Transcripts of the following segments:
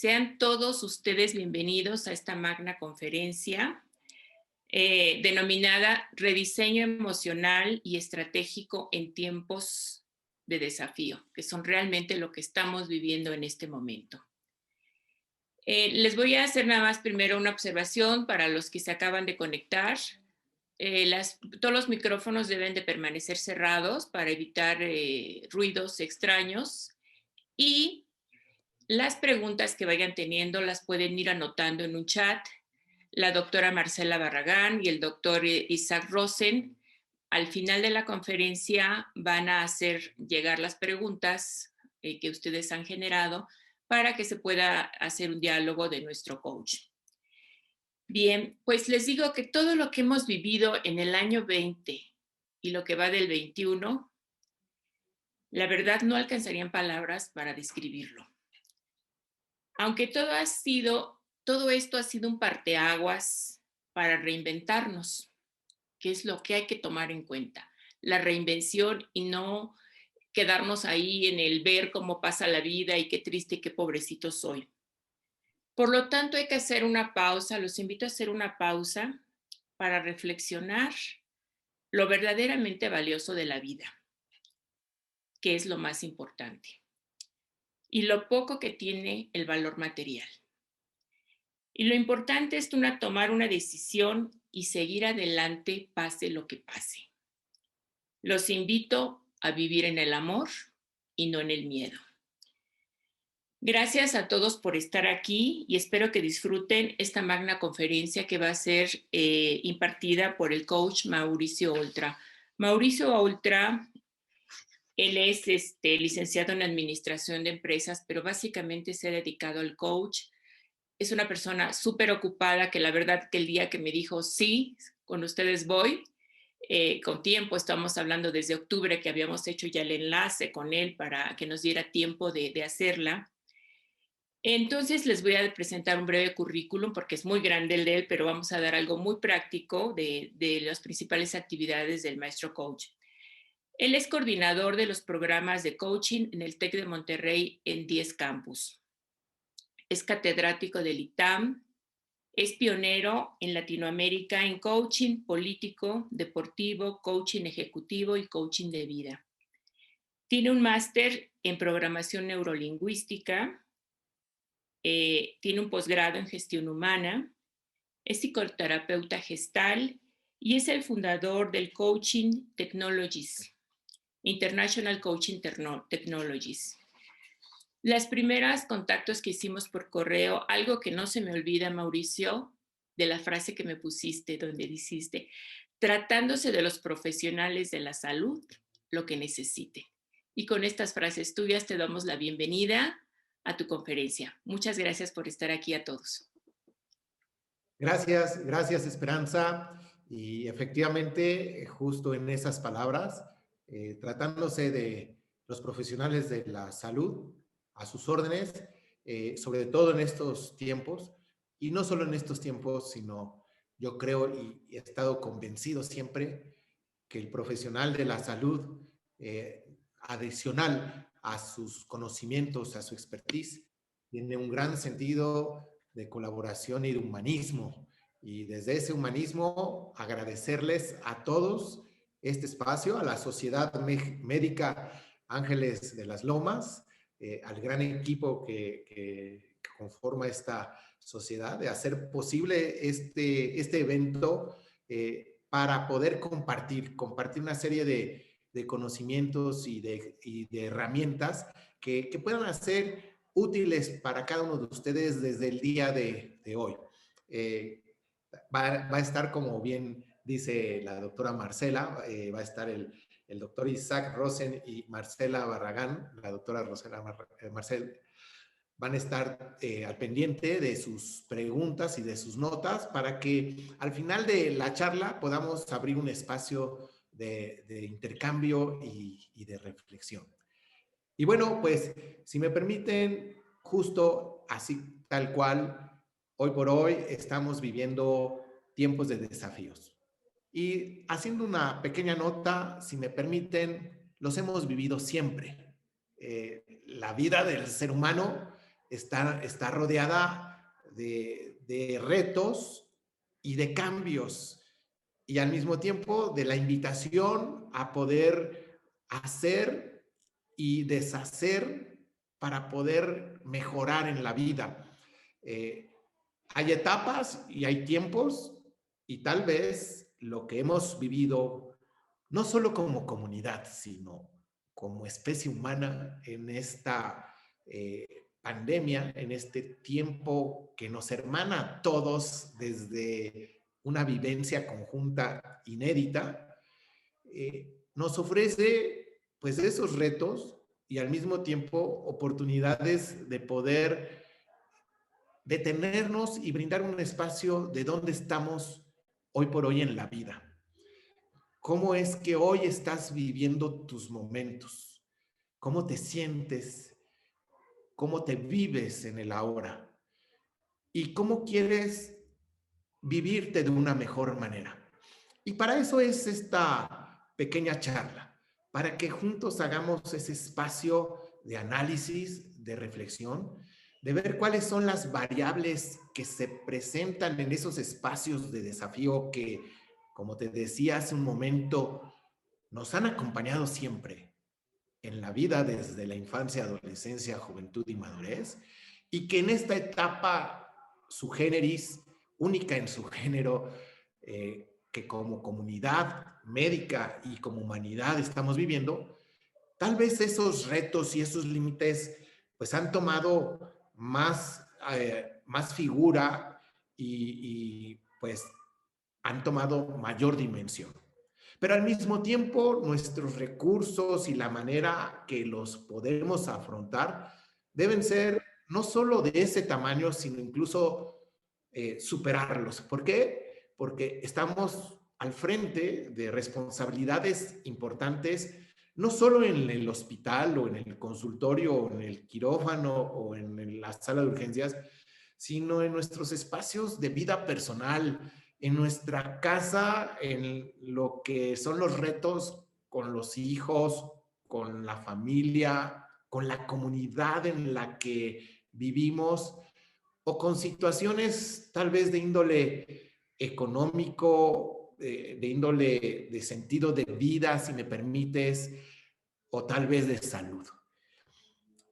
Sean todos ustedes bienvenidos a esta magna conferencia denominada Rediseño Emocional y Estratégico en Tiempos de Desafío, que son realmente lo que estamos viviendo en este momento. Les voy a hacer nada más primero una observación para los que se acaban de conectar. Todos los micrófonos deben de permanecer cerrados para evitar ruidos extraños y las preguntas que vayan teniendo las pueden ir anotando en un chat. La doctora Marcela Barragán y el doctor Isaac Rosen, al final de la conferencia, van a hacer llegar las preguntas que ustedes han generado para que se pueda hacer un diálogo de nuestro coach. Bien, pues les digo que todo lo que hemos vivido en el año 20 y lo que va del 21, la verdad no alcanzarían palabras para describirlo. Aunque todo esto ha sido un parteaguas para reinventarnos, que es lo que hay que tomar en cuenta. La reinvención y no quedarnos ahí en el ver cómo pasa la vida y qué triste y qué pobrecito soy. Por lo tanto, hay que hacer una pausa. Los invito a hacer una pausa para reflexionar lo verdaderamente valioso de la vida, que es lo más importante, y lo poco que tiene el valor material. Y lo importante es tomar una decisión y seguir adelante pase lo que pase. Los invito a vivir en el amor y no en el miedo. Gracias a todos por estar aquí y espero que disfruten esta magna conferencia que va a ser impartida por el coach Mauricio Oltra. Mauricio Oltra, él es licenciado en Administración de Empresas, pero básicamente se ha dedicado al coach. Es una persona súper ocupada que la verdad que el día que me dijo, sí, con ustedes voy, con tiempo, estamos hablando desde octubre que habíamos hecho ya el enlace con él para que nos diera tiempo de hacerla. Entonces les voy a presentar un breve currículum porque es muy grande el de él, pero vamos a dar algo muy práctico de las principales actividades del maestro coach. Él es coordinador de los programas de coaching en el TEC de Monterrey en 10 campus. Es catedrático del ITAM, es pionero en Latinoamérica en coaching político, deportivo, coaching ejecutivo y coaching de vida. Tiene un máster en programación neurolingüística, tiene un posgrado en gestión humana, es psicoterapeuta gestal y es el fundador del Coaching Technologies, International Coaching Technologies. Las primeras contactos que hicimos por correo, algo que no se me olvida, Mauricio, de la frase que me pusiste, donde dijiste, tratándose de los profesionales de la salud, lo que necesite. Y con estas frases tuyas te damos la bienvenida a tu conferencia. Muchas gracias por estar aquí a todos. Gracias Esperanza. Y efectivamente, justo en esas palabras, tratándose de los profesionales de la salud, a sus órdenes, sobre todo en estos tiempos, y no solo en estos tiempos, sino yo creo y he estado convencido siempre que el profesional de la salud, adicional a sus conocimientos, a su expertise, tiene un gran sentido de colaboración y de humanismo. Y desde ese humanismo, agradecerles a todos este espacio, a la Sociedad Médica Ángeles de las Lomas, al gran equipo que conforma esta sociedad, de hacer posible este evento para poder compartir una serie de conocimientos y de herramientas que puedan ser útiles para cada uno de ustedes desde el día de hoy. Va a estar, como bien dice la doctora Marcela, va a estar el doctor Isaac Rosen y Marcela Barragán, la doctora Marcel, van a estar al pendiente de sus preguntas y de sus notas para que al final de la charla podamos abrir un espacio de intercambio y de reflexión. Y bueno, pues si me permiten, justo así tal cual, hoy por hoy estamos viviendo tiempos de desafíos. Y haciendo una pequeña nota, si me permiten, los hemos vivido siempre. La vida del ser humano está rodeada de retos y de cambios, y al mismo tiempo de la invitación a poder hacer y deshacer para poder mejorar en la vida. Hay etapas y hay tiempos, y tal vez lo que hemos vivido, no solo como comunidad, sino como especie humana en esta pandemia, en este tiempo que nos hermana a todos desde una vivencia conjunta inédita, nos ofrece pues esos retos y al mismo tiempo oportunidades de poder detenernos y brindar un espacio de dónde estamos hoy por hoy en la vida. ¿Cómo es que hoy estás viviendo tus momentos? ¿Cómo te sientes? ¿Cómo te vives en el ahora? ¿Y cómo quieres vivirte de una mejor manera? Y para eso es esta pequeña charla, para que juntos hagamos ese espacio de análisis, de reflexión, de ver cuáles son las variables que se presentan en esos espacios de desafío que, como te decía hace un momento, nos han acompañado siempre en la vida desde la infancia, adolescencia, juventud y madurez, y que en esta etapa su generis, única en su género, que como comunidad médica y como humanidad estamos viviendo, tal vez esos retos y esos límites pues han tomado más figura y pues han tomado mayor dimensión. Pero al mismo tiempo, nuestros recursos y la manera que los podemos afrontar deben ser no solo de ese tamaño, sino incluso superarlos. ¿Por qué? Porque estamos al frente de responsabilidades importantes, no solo en el hospital o en el consultorio o en el quirófano o en la sala de urgencias, sino en nuestros espacios de vida personal, en nuestra casa, en lo que son los retos con los hijos, con la familia, con la comunidad en la que vivimos, o con situaciones tal vez de índole económico, de índole de sentido de vida, si me permites, o tal vez de salud.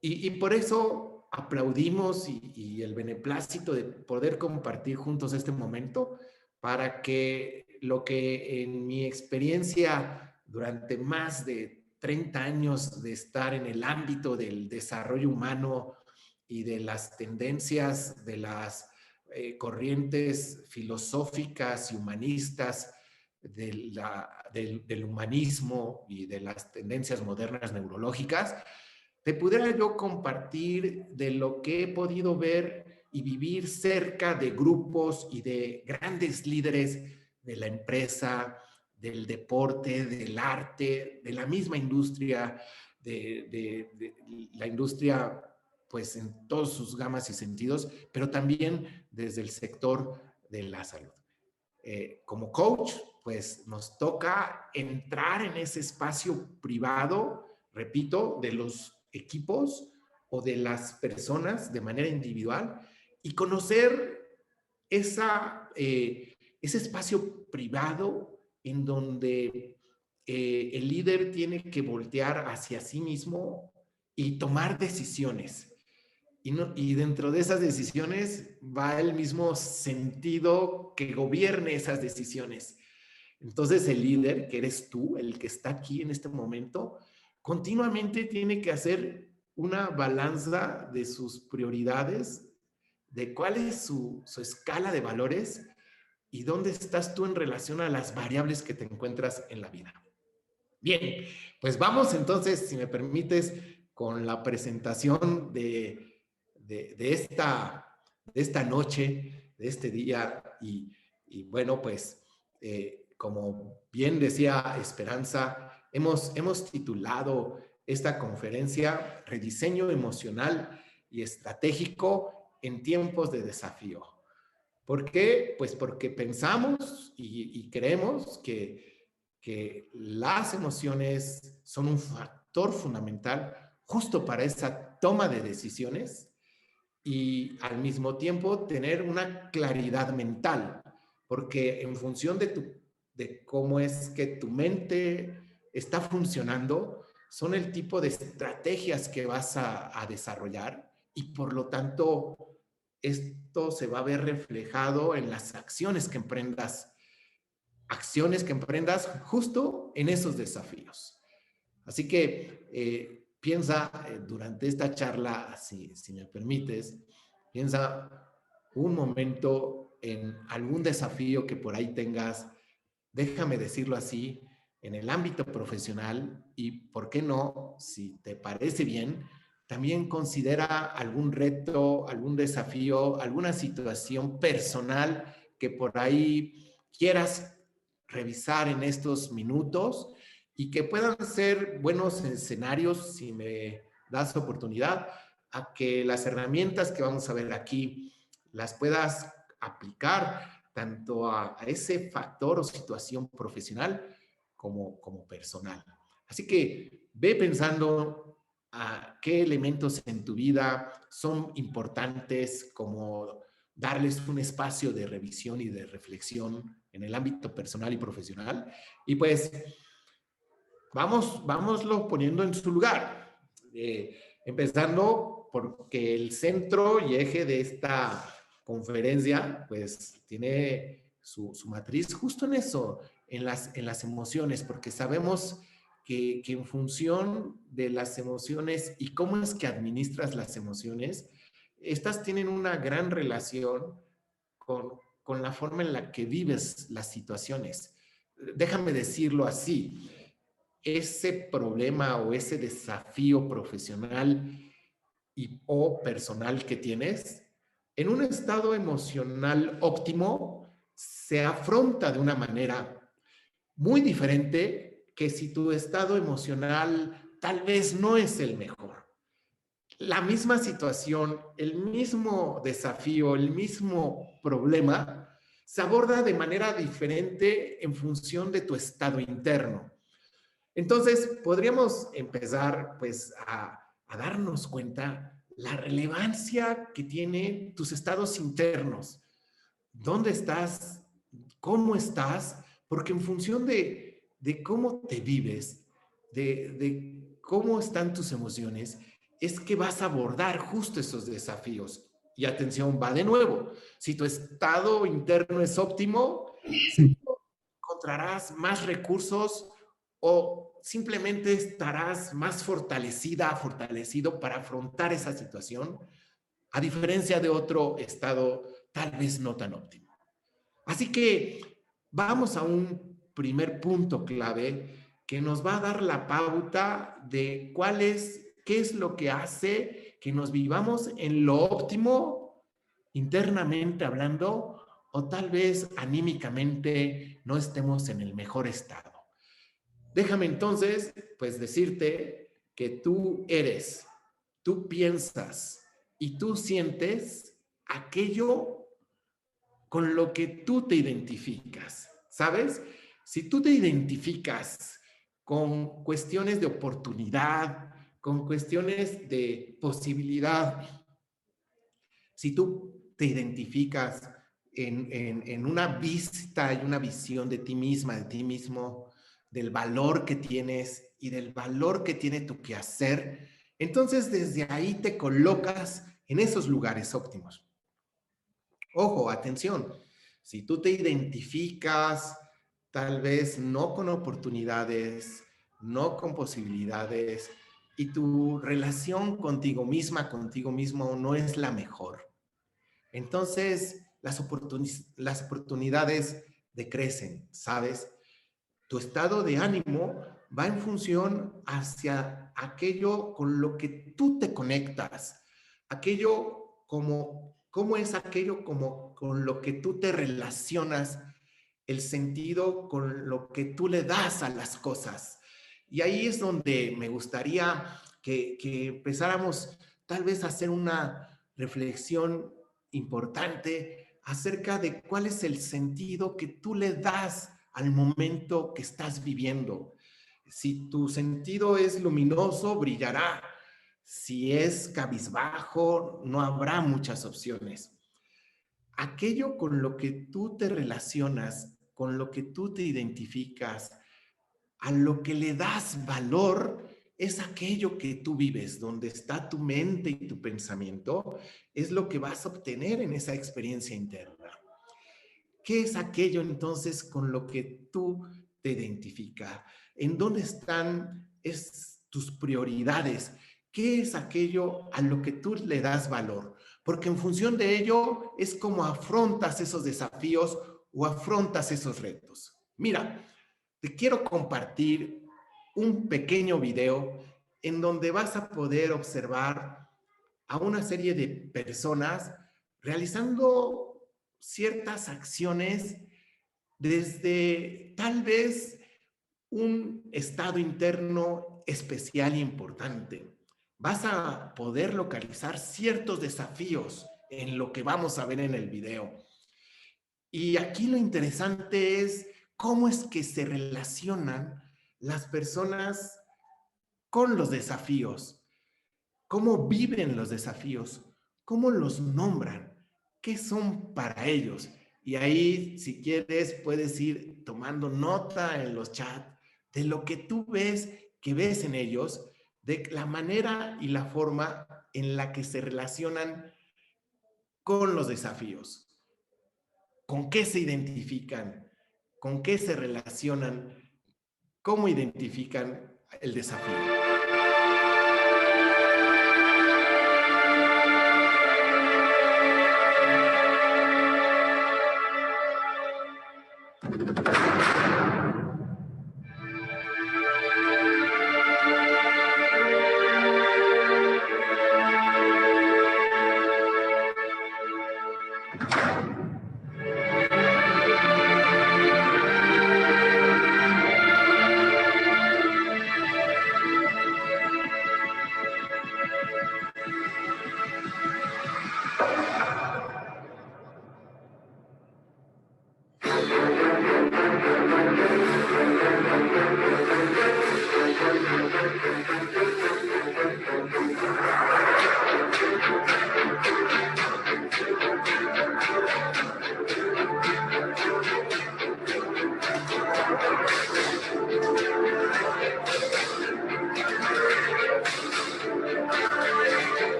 Y por eso aplaudimos y el beneplácito de poder compartir juntos este momento para que lo que en mi experiencia durante más de 30 años de estar en el ámbito del desarrollo humano y de las tendencias de las corrientes filosóficas y humanistas del humanismo y de las tendencias modernas neurológicas, te pudiera yo compartir de lo que he podido ver y vivir cerca de grupos y de grandes líderes de la empresa, del deporte, del arte, de la misma industria, de la industria pues en todas sus gamas y sentidos, pero también desde el sector de la salud. Como coach, pues nos toca entrar en ese espacio privado, repito, de los equipos o de las personas de manera individual y conocer ese espacio privado en donde el líder tiene que voltear hacia sí mismo y tomar decisiones. Y dentro de esas decisiones va el mismo sentido que gobierne esas decisiones. Entonces el líder, que eres tú, el que está aquí en este momento, continuamente tiene que hacer una balanza de sus prioridades, de cuál es su escala de valores y dónde estás tú en relación a las variables que te encuentras en la vida. Bien, pues vamos entonces, si me permites, con la presentación de esta noche, de este día. Y bueno, pues como bien decía Esperanza, hemos titulado esta conferencia Rediseño Emocional y Estratégico en Tiempos de Desafío. ¿Por qué? Pues porque pensamos y creemos que las emociones son un factor fundamental justo para esa toma de decisiones y al mismo tiempo tener una claridad mental, porque en función de cómo es que tu mente está funcionando, son el tipo de estrategias que vas a desarrollar y por lo tanto esto se va a ver reflejado en las acciones que emprendas justo en esos desafíos. Así que piensa durante esta charla, si me permites, piensa un momento en algún desafío que por ahí tengas, déjame decirlo así, en el ámbito profesional y, ¿por qué no? Si te parece bien, también considera algún reto, algún desafío, alguna situación personal que por ahí quieras revisar en estos minutos y que puedan ser buenos escenarios, si me das oportunidad, a que las herramientas que vamos a ver aquí las puedas aplicar tanto a ese factor o situación profesional como personal. Así que ve pensando a qué elementos en tu vida son importantes, como darles un espacio de revisión y de reflexión en el ámbito personal y profesional. Y pues vámoslo poniendo en su lugar. Empezando porque el centro y eje de esta conferencia, pues tiene su matriz justo en eso, en las emociones, porque sabemos que en función de las emociones y cómo es que administras las emociones, estas tienen una gran relación con la forma en la que vives las situaciones. Déjame decirlo así, ese problema o ese desafío profesional o personal que tienes, en un estado emocional óptimo, se afronta de una manera muy diferente que si tu estado emocional tal vez no es el mejor. La misma situación, el mismo desafío, el mismo problema, se aborda de manera diferente en función de tu estado interno. Entonces, podríamos empezar pues a darnos cuenta la relevancia que tienen tus estados internos. ¿Dónde estás? ¿Cómo estás? Porque en función de cómo te vives, de cómo están tus emociones, es que vas a abordar justo esos desafíos. Y atención, va de nuevo. Si tu estado interno es óptimo, encontrarás más recursos o simplemente estarás más fortalecido para afrontar esa situación, a diferencia de otro estado tal vez no tan óptimo. Así que vamos a un primer punto clave que nos va a dar la pauta de qué es lo que hace que nos vivamos en lo óptimo internamente hablando o tal vez anímicamente no estemos en el mejor estado. Déjame entonces, pues decirte que tú piensas y tú sientes aquello con lo que tú te identificas, ¿sabes? Si tú te identificas con cuestiones de oportunidad, con cuestiones de posibilidad, si tú te identificas en una vista y una visión de ti misma, de ti mismo, del valor que tienes y del valor que tiene tu quehacer, entonces desde ahí te colocas en esos lugares óptimos. Ojo, atención, si tú te identificas tal vez no con oportunidades, no con posibilidades y tu relación contigo misma, contigo mismo no es la mejor, entonces las oportunidades decrecen, ¿sabes? Tu estado de ánimo va en función hacia aquello con lo que tú te conectas, aquello cómo es aquello como con lo que tú te relacionas, el sentido con lo que tú le das a las cosas. Y ahí es donde me gustaría que empezáramos tal vez a hacer una reflexión importante acerca de cuál es el sentido que tú le das al momento que estás viviendo. Si tu sentido es luminoso, brillará. Si es cabizbajo, no habrá muchas opciones. Aquello con lo que tú te relacionas, con lo que tú te identificas, a lo que le das valor, es aquello que tú vives, donde está tu mente y tu pensamiento, es lo que vas a obtener en esa experiencia interna. ¿Qué es aquello entonces con lo que tú te identificas? ¿En dónde están tus prioridades? ¿Qué es aquello a lo que tú le das valor? Porque en función de ello es como afrontas esos desafíos o afrontas esos retos. Mira, te quiero compartir un pequeño video en donde vas a poder observar a una serie de personas realizando ciertas acciones desde tal vez un estado interno especial e importante. Vas a poder localizar ciertos desafíos en lo que vamos a ver en el video. Y aquí lo interesante es cómo es que se relacionan las personas con los desafíos, cómo viven los desafíos, cómo los nombran, qué son para ellos. Y ahí, si quieres, puedes ir tomando nota en los chats de lo que tú ves, que ves en ellos, de la manera y la forma en la que se relacionan con los desafíos, con qué se identifican, con qué se relacionan, cómo identifican el desafío.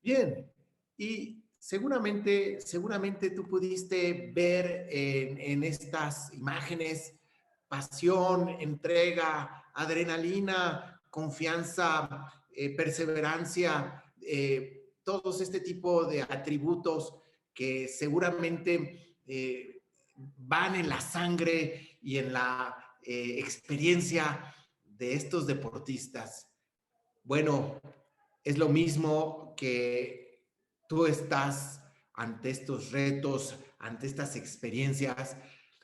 Bien, y seguramente tú pudiste ver en estas imágenes pasión, entrega, adrenalina, confianza, perseverancia, todos este tipo de atributos que seguramente van en la sangre y en la experiencia de estos deportistas. Bueno, es lo mismo que tú estás ante estos retos, ante estas experiencias,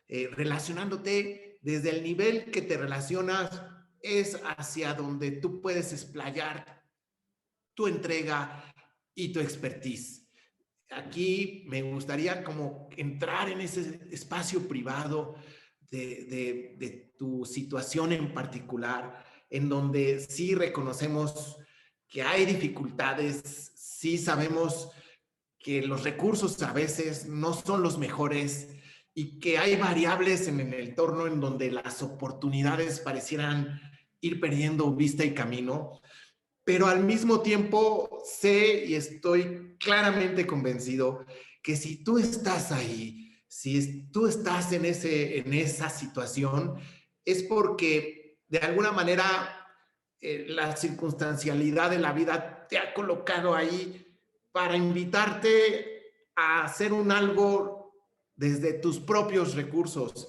relacionándote desde el nivel que te relacionas, es hacia donde tú puedes explayar tu entrega y tu expertise. Aquí me gustaría como entrar en ese espacio privado de tu situación en particular, en donde sí reconocemos que hay dificultades, sí sabemos que los recursos a veces no son los mejores y que hay variables en el entorno en donde las oportunidades parecieran ir perdiendo vista y camino, pero al mismo tiempo sé y estoy claramente convencido que si tú estás ahí, si tú estás en esa situación, es porque de alguna manera la circunstancialidad de la vida te ha colocado ahí para invitarte a hacer un algo desde tus propios recursos.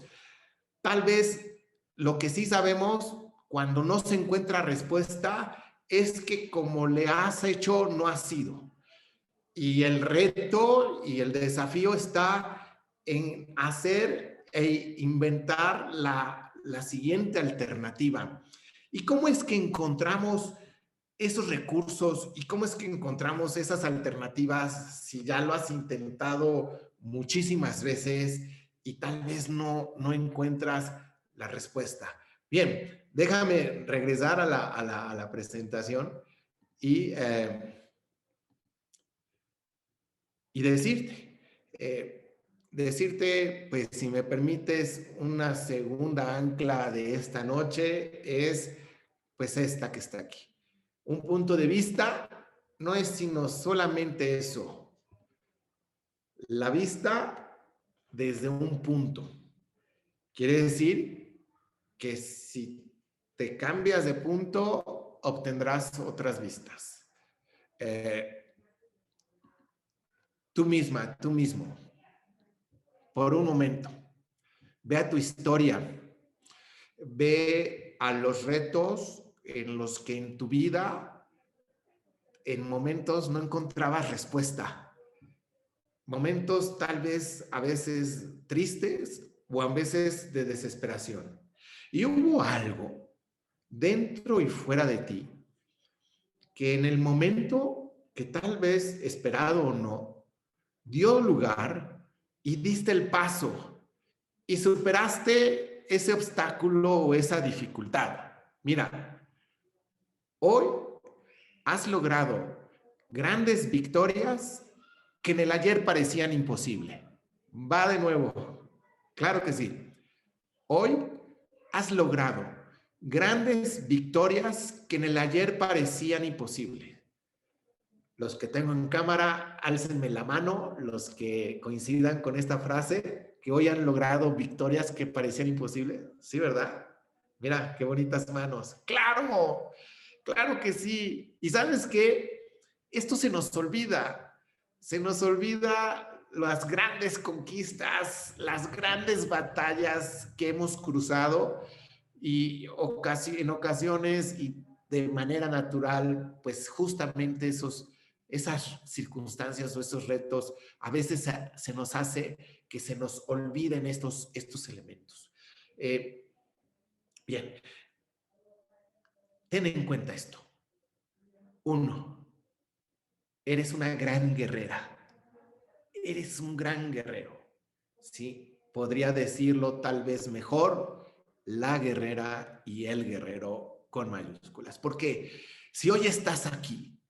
Tal vez lo que sí sabemos cuando no se encuentra respuesta es que como le has hecho, no ha sido. Y el reto y el desafío está en hacer e inventar la siguiente alternativa. ¿Y cómo es que encontramos esos recursos y cómo es que encontramos esas alternativas si ya lo has intentado muchísimas veces y tal vez no encuentras la respuesta? Bien, déjame regresar a la presentación y, y decirte, pues si me permites, una segunda ancla de esta noche es pues esta que está aquí. Un punto de vista no es sino solamente eso, la vista desde un punto. Quiere decir que si te cambias de punto, obtendrás otras vistas. Tú misma, tú mismo, por un momento, ve a tu historia, ve a los retos en los que en tu vida, en momentos no encontrabas respuesta. Momentos tal vez a veces tristes o a veces de desesperación. Y hubo algo dentro y fuera de ti que en el momento que tal vez esperado o no, dio lugar y diste el paso y superaste ese obstáculo o esa dificultad. Mira, hoy has logrado grandes victorias que en el ayer parecían imposible. Va de nuevo. Claro que sí. Hoy has logrado grandes victorias que en el ayer parecían imposible. Los que tengo en cámara, álcenme la mano, los que coincidan con esta frase, que hoy han logrado victorias que parecían imposibles. Sí, ¿verdad? Mira, qué bonitas manos. ¡Claro! Claro que sí. ¿Y sabes qué? Esto se nos olvida. Se nos olvida las grandes conquistas, las grandes batallas que hemos cruzado y en ocasiones y de manera natural, pues justamente esas circunstancias o esos retos, a veces se nos hace que se nos olviden estos elementos. Bien, ten en cuenta esto. Uno, eres una gran guerrera. Eres un gran guerrero. ¿Sí? Podría decirlo tal vez mejor, la guerrera y el guerrero con mayúsculas. Porque si hoy estás aquí,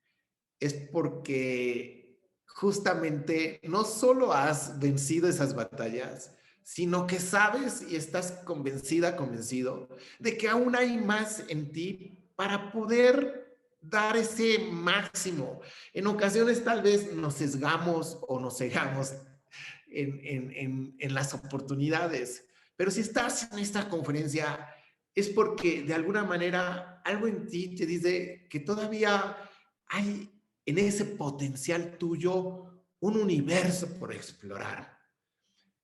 es porque justamente no solo has vencido esas batallas, sino que sabes y estás convencida, convencido de que aún hay más en ti para poder dar ese máximo. En ocasiones tal vez nos sesgamos o nos cegamos en las oportunidades, pero si estás en esta conferencia es porque de alguna manera algo en ti te dice que todavía hay en ese potencial tuyo un universo por explorar.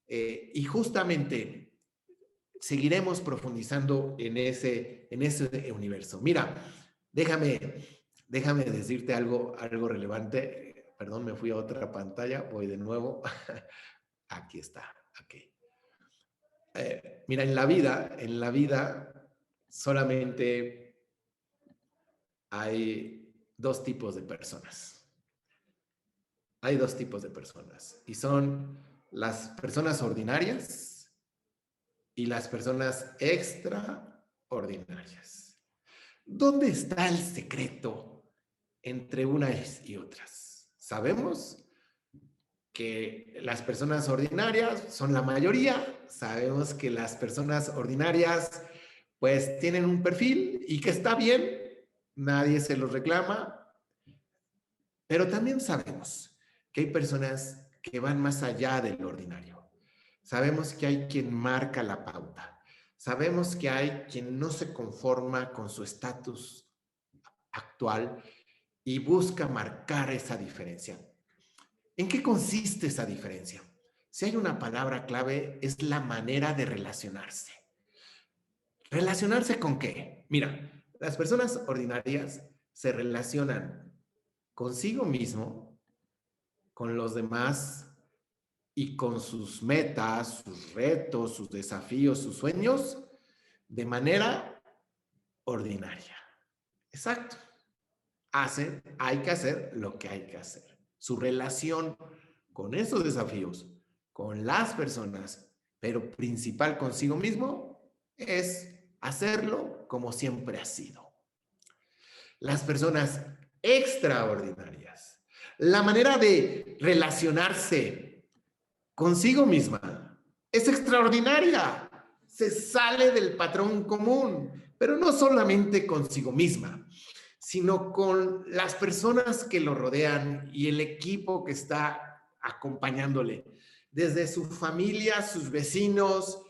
Y justamente seguiremos profundizando en ese universo. Mira, déjame decirte algo relevante. Perdón, me fui a otra pantalla, voy de nuevo. Aquí está, aquí. Mira, en la vida solamente hay dos tipos de personas. Hay dos tipos de personas y son las personas ordinarias y las personas extraordinarias. ¿Dónde está el secreto entre unas y otras? Sabemos que las personas ordinarias son la mayoría, sabemos que las personas ordinarias pues tienen un perfil y que está bien, nadie se los reclama, pero también sabemos que hay personas que van más allá del ordinario. Sabemos que hay quien marca la pauta. Sabemos que hay quien no se conforma con su estatus actual y busca marcar esa diferencia. ¿En qué consiste esa diferencia? Si hay una palabra clave, es la manera de relacionarse. ¿Relacionarse con qué? Mira, las personas ordinarias se relacionan consigo mismo, con los demás y con sus metas, sus retos, sus desafíos, sus sueños, de manera ordinaria. Exacto. Hay que hacer lo que hay que hacer. Su relación con esos desafíos, con las personas, pero principal consigo mismo, es hacerlo como siempre ha sido. Las personas extraordinarias, la manera de relacionarse consigo misma es extraordinaria. Se sale del patrón común, pero no solamente consigo misma, sino con las personas que lo rodean y el equipo que está acompañándole, desde su familia, sus vecinos,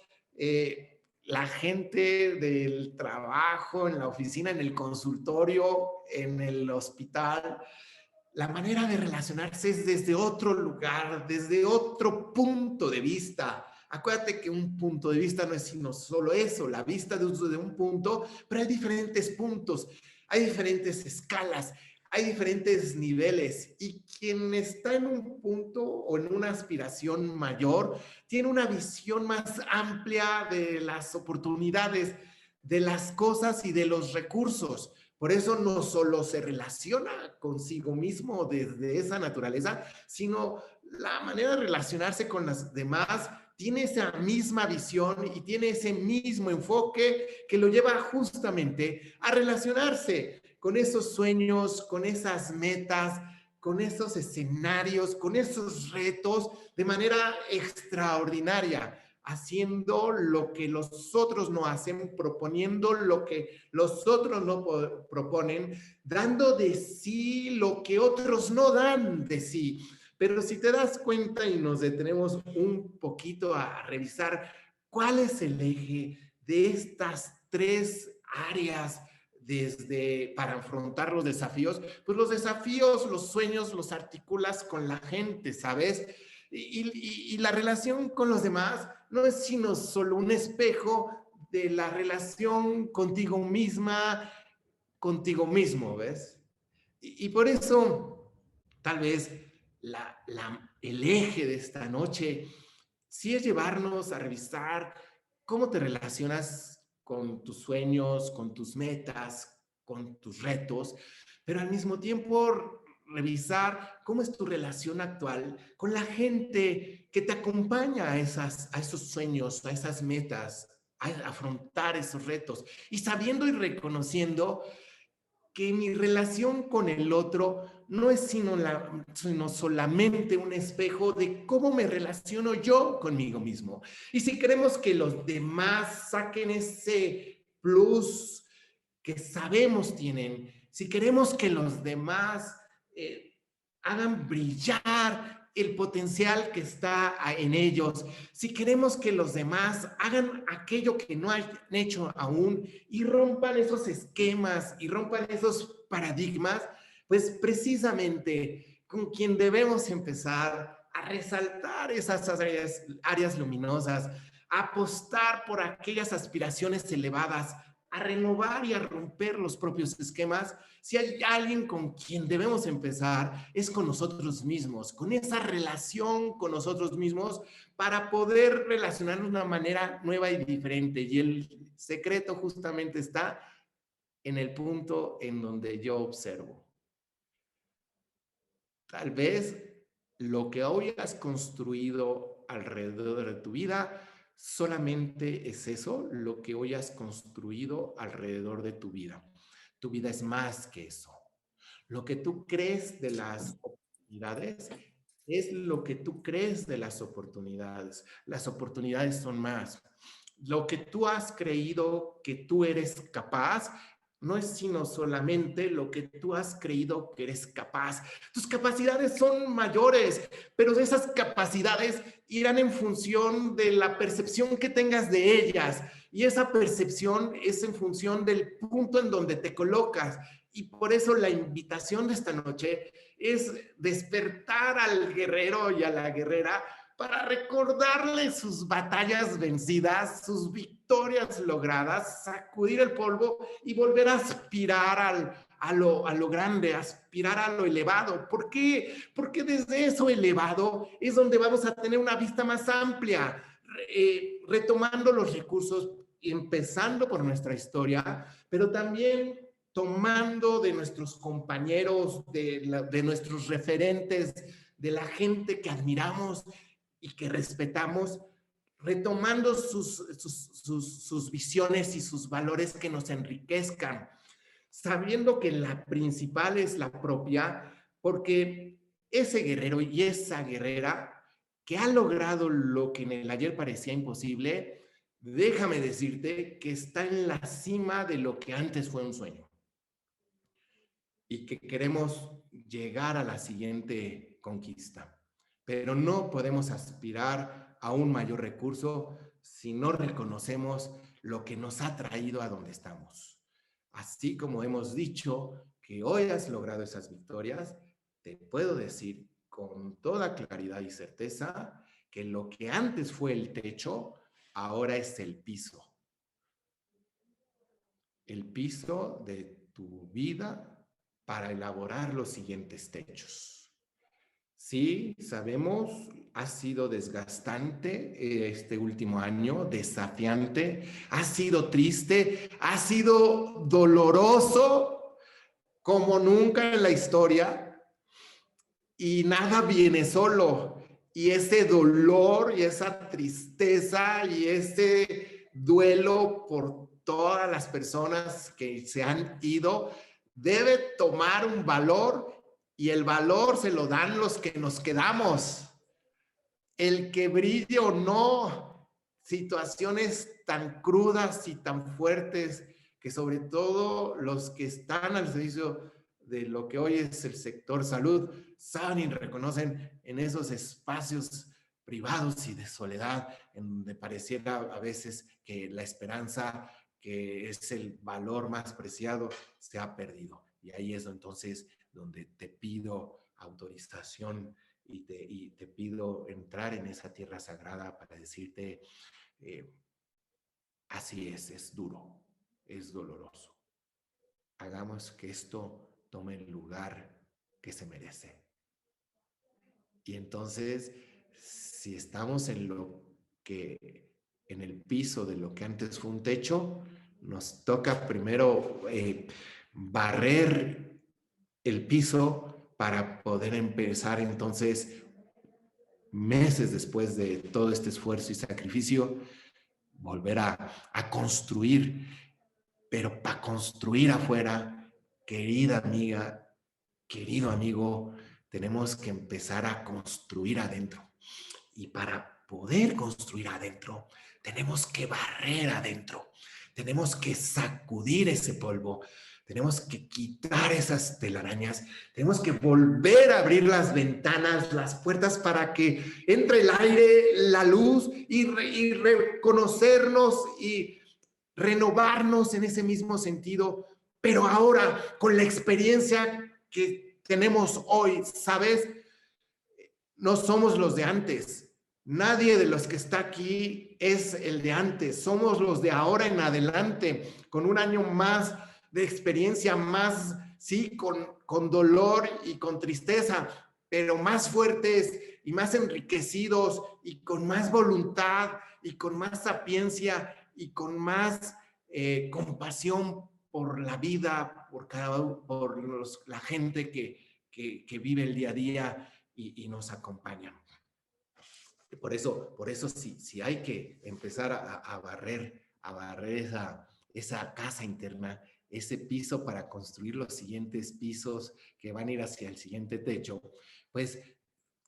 la gente del trabajo, en la oficina, en el consultorio, en el hospital. La manera de relacionarse es desde otro lugar, desde otro punto de vista. Acuérdate que un punto de vista no es sino solo eso, la vista de un punto, pero hay diferentes puntos, hay diferentes escalas, hay diferentes niveles y quien está en un punto o en una aspiración mayor tiene una visión más amplia de las oportunidades, de las cosas y de los recursos. Por eso no solo se relaciona consigo mismo desde esa naturaleza, sino la manera de relacionarse con las demás tiene esa misma visión y tiene ese mismo enfoque que lo lleva justamente a relacionarse con esos sueños, con esas metas, con esos escenarios, con esos retos de manera extraordinaria, haciendo lo que los otros no hacen, proponiendo lo que los otros no proponen, dando de sí lo que otros no dan de sí. Pero si te das cuenta y nos detenemos un poquito a revisar cuál es el eje de estas tres áreas para afrontar los desafíos, pues los desafíos, los sueños los articulas con la gente, ¿sabes? Y la relación con los demás no es sino solo un espejo de la relación contigo misma, contigo mismo, ¿ves? Y por eso, tal vez el eje de esta noche sí es llevarnos a revisar cómo te relacionas con tus sueños, con tus metas, con tus retos, pero al mismo tiempo revisar cómo es tu relación actual con la gente que te acompaña a esos sueños, a esas metas, a afrontar esos retos y sabiendo y reconociendo que mi relación con el otro no es sino solamente un espejo de cómo me relaciono yo conmigo mismo. Y si queremos que los demás saquen ese plus que sabemos tienen, si queremos que los demás hagan brillar el potencial que está en ellos, si queremos que los demás hagan aquello que no han hecho aún y rompan esos esquemas y rompan esos paradigmas, Pues precisamente con quien debemos empezar a resaltar esas áreas luminosas, a apostar por aquellas aspiraciones elevadas, a renovar y a romper los propios esquemas. Si hay alguien con quien debemos empezar, es con nosotros mismos, con esa relación con nosotros mismos para poder relacionarnos de una manera nueva y diferente. Y el secreto justamente está en el punto en donde yo observo. Tal vez lo que hoy has construido alrededor de tu vida solamente es eso, lo que hoy has construido alrededor de tu vida. Tu vida es más que eso. Lo que tú crees de las oportunidades es lo que tú crees de las oportunidades. Las oportunidades son más. Lo que tú has creído que tú eres capaz no es sino solamente lo que tú has creído que eres capaz. Tus capacidades son mayores, pero esas capacidades irán en función de la percepción que tengas de ellas. Y esa percepción es en función del punto en donde te colocas. Y por eso la invitación de esta noche es despertar al guerrero y a la guerrera para recordarle sus batallas vencidas, sus victorias logradas, sacudir el polvo y volver a aspirar a lo grande, aspirar a lo elevado. ¿Por qué? Porque desde eso elevado es donde vamos a tener una vista más amplia, retomando los recursos, empezando por nuestra historia, pero también tomando de nuestros compañeros, de nuestros referentes, de la gente que admiramos y que respetamos, retomando sus visiones y sus valores que nos enriquezcan, sabiendo que la principal es la propia, porque ese guerrero y esa guerrera que ha logrado lo que en el ayer parecía imposible, déjame decirte que está en la cima de lo que antes fue un sueño y que queremos llegar a la siguiente conquista. Pero no podemos aspirar a un mayor recurso si no reconocemos lo que nos ha traído a donde estamos. Así como hemos dicho que hoy has logrado esas victorias, te puedo decir con toda claridad y certeza que lo que antes fue el techo, ahora es el piso. El piso de tu vida para elaborar los siguientes techos. Sí, sabemos, ha sido desgastante este último año, desafiante, ha sido triste, ha sido doloroso como nunca en la historia, y nada viene solo. Y ese dolor y esa tristeza y ese duelo por todas las personas que se han ido debe tomar un valor, y el valor se lo dan los que nos quedamos. El que brille o no situaciones tan crudas y tan fuertes, que sobre todo los que están al servicio de lo que hoy es el sector salud saben y reconocen en esos espacios privados y de soledad en donde pareciera a veces que la esperanza, que es el valor más preciado, se ha perdido. Y ahí es entonces donde te pido autorización y te pido entrar en esa tierra sagrada para decirte, así es duro, es doloroso. Hagamos que esto tome el lugar que se merece. Y entonces, si estamos en el piso de lo que antes fue un techo, nos toca primero barrer el piso para poder empezar entonces, meses después de todo este esfuerzo y sacrificio, volver a construir. Pero para construir afuera, querida amiga, querido amigo, tenemos que empezar a construir adentro. Y para poder construir adentro, tenemos que barrer adentro. Tenemos que sacudir ese polvo. Tenemos que quitar esas telarañas. Tenemos que volver a abrir las ventanas, las puertas, para que entre el aire, la luz, y reconocernos y renovarnos en ese mismo sentido, pero ahora con la experiencia que tenemos hoy, ¿sabes? No somos los de antes. Nadie de los que está aquí es el de antes. Somos los de ahora en adelante, con un año más de experiencia, más, sí, con dolor y con tristeza, pero más fuertes y más enriquecidos y con más voluntad y con más sapiencia y con más compasión por la vida, por la gente que vive el día a día y nos acompañan. Por eso sí hay que empezar a barrer esa casa interna, ese piso para construir los siguientes pisos que van a ir hacia el siguiente techo, pues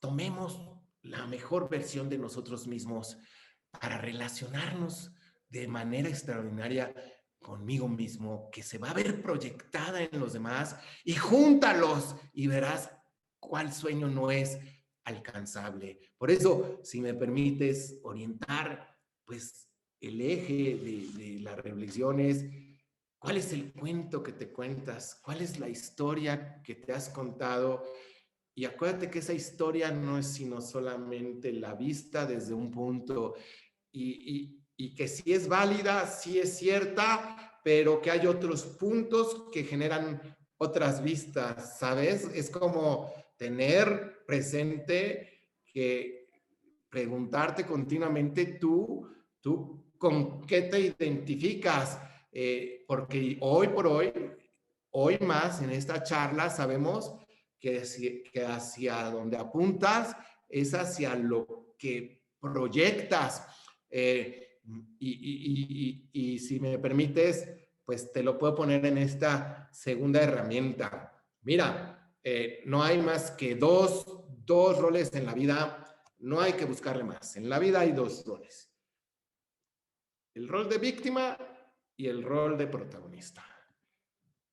tomemos la mejor versión de nosotros mismos para relacionarnos de manera extraordinaria conmigo mismo, que se va a ver proyectada en los demás, y júntalos y verás cuál sueño no es alcanzable. Por eso, si me permites orientar, pues el eje de la reflexión es: ¿cuál es el cuento que te cuentas? ¿Cuál es la historia que te has contado? Y acuérdate que esa historia no es sino solamente la vista desde un punto, y que sí es válida, sí es cierta, pero que hay otros puntos que generan otras vistas, ¿sabes? Es como tener presente que preguntarte continuamente tú con qué te identificas, porque hoy por hoy más en esta charla sabemos que hacia donde apuntas es hacia lo que proyectas. Y si me permites, pues te lo puedo poner en esta segunda herramienta. Mira, no hay más que dos roles en la vida, no hay que buscarle más. En la vida hay dos roles: el rol de víctima y el rol de protagonista.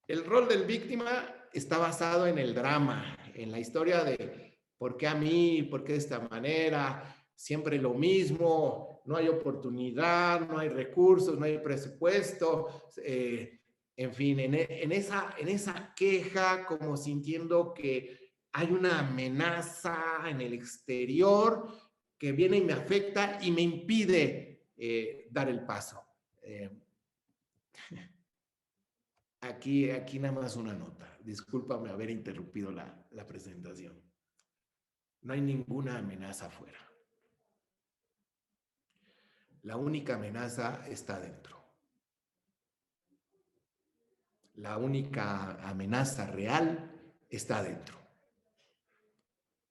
El rol del víctima está basado en el drama, en la historia de por qué a mí, por qué de esta manera, siempre lo mismo, no hay oportunidad, no hay recursos, no hay presupuesto, en fin, en esa queja, como sintiendo que hay una amenaza en el exterior que viene y me afecta y me impide dar el paso. Aquí nada más una nota. Discúlpame haber interrumpido la presentación. No hay ninguna amenaza afuera. La única amenaza está dentro. La única amenaza real está dentro.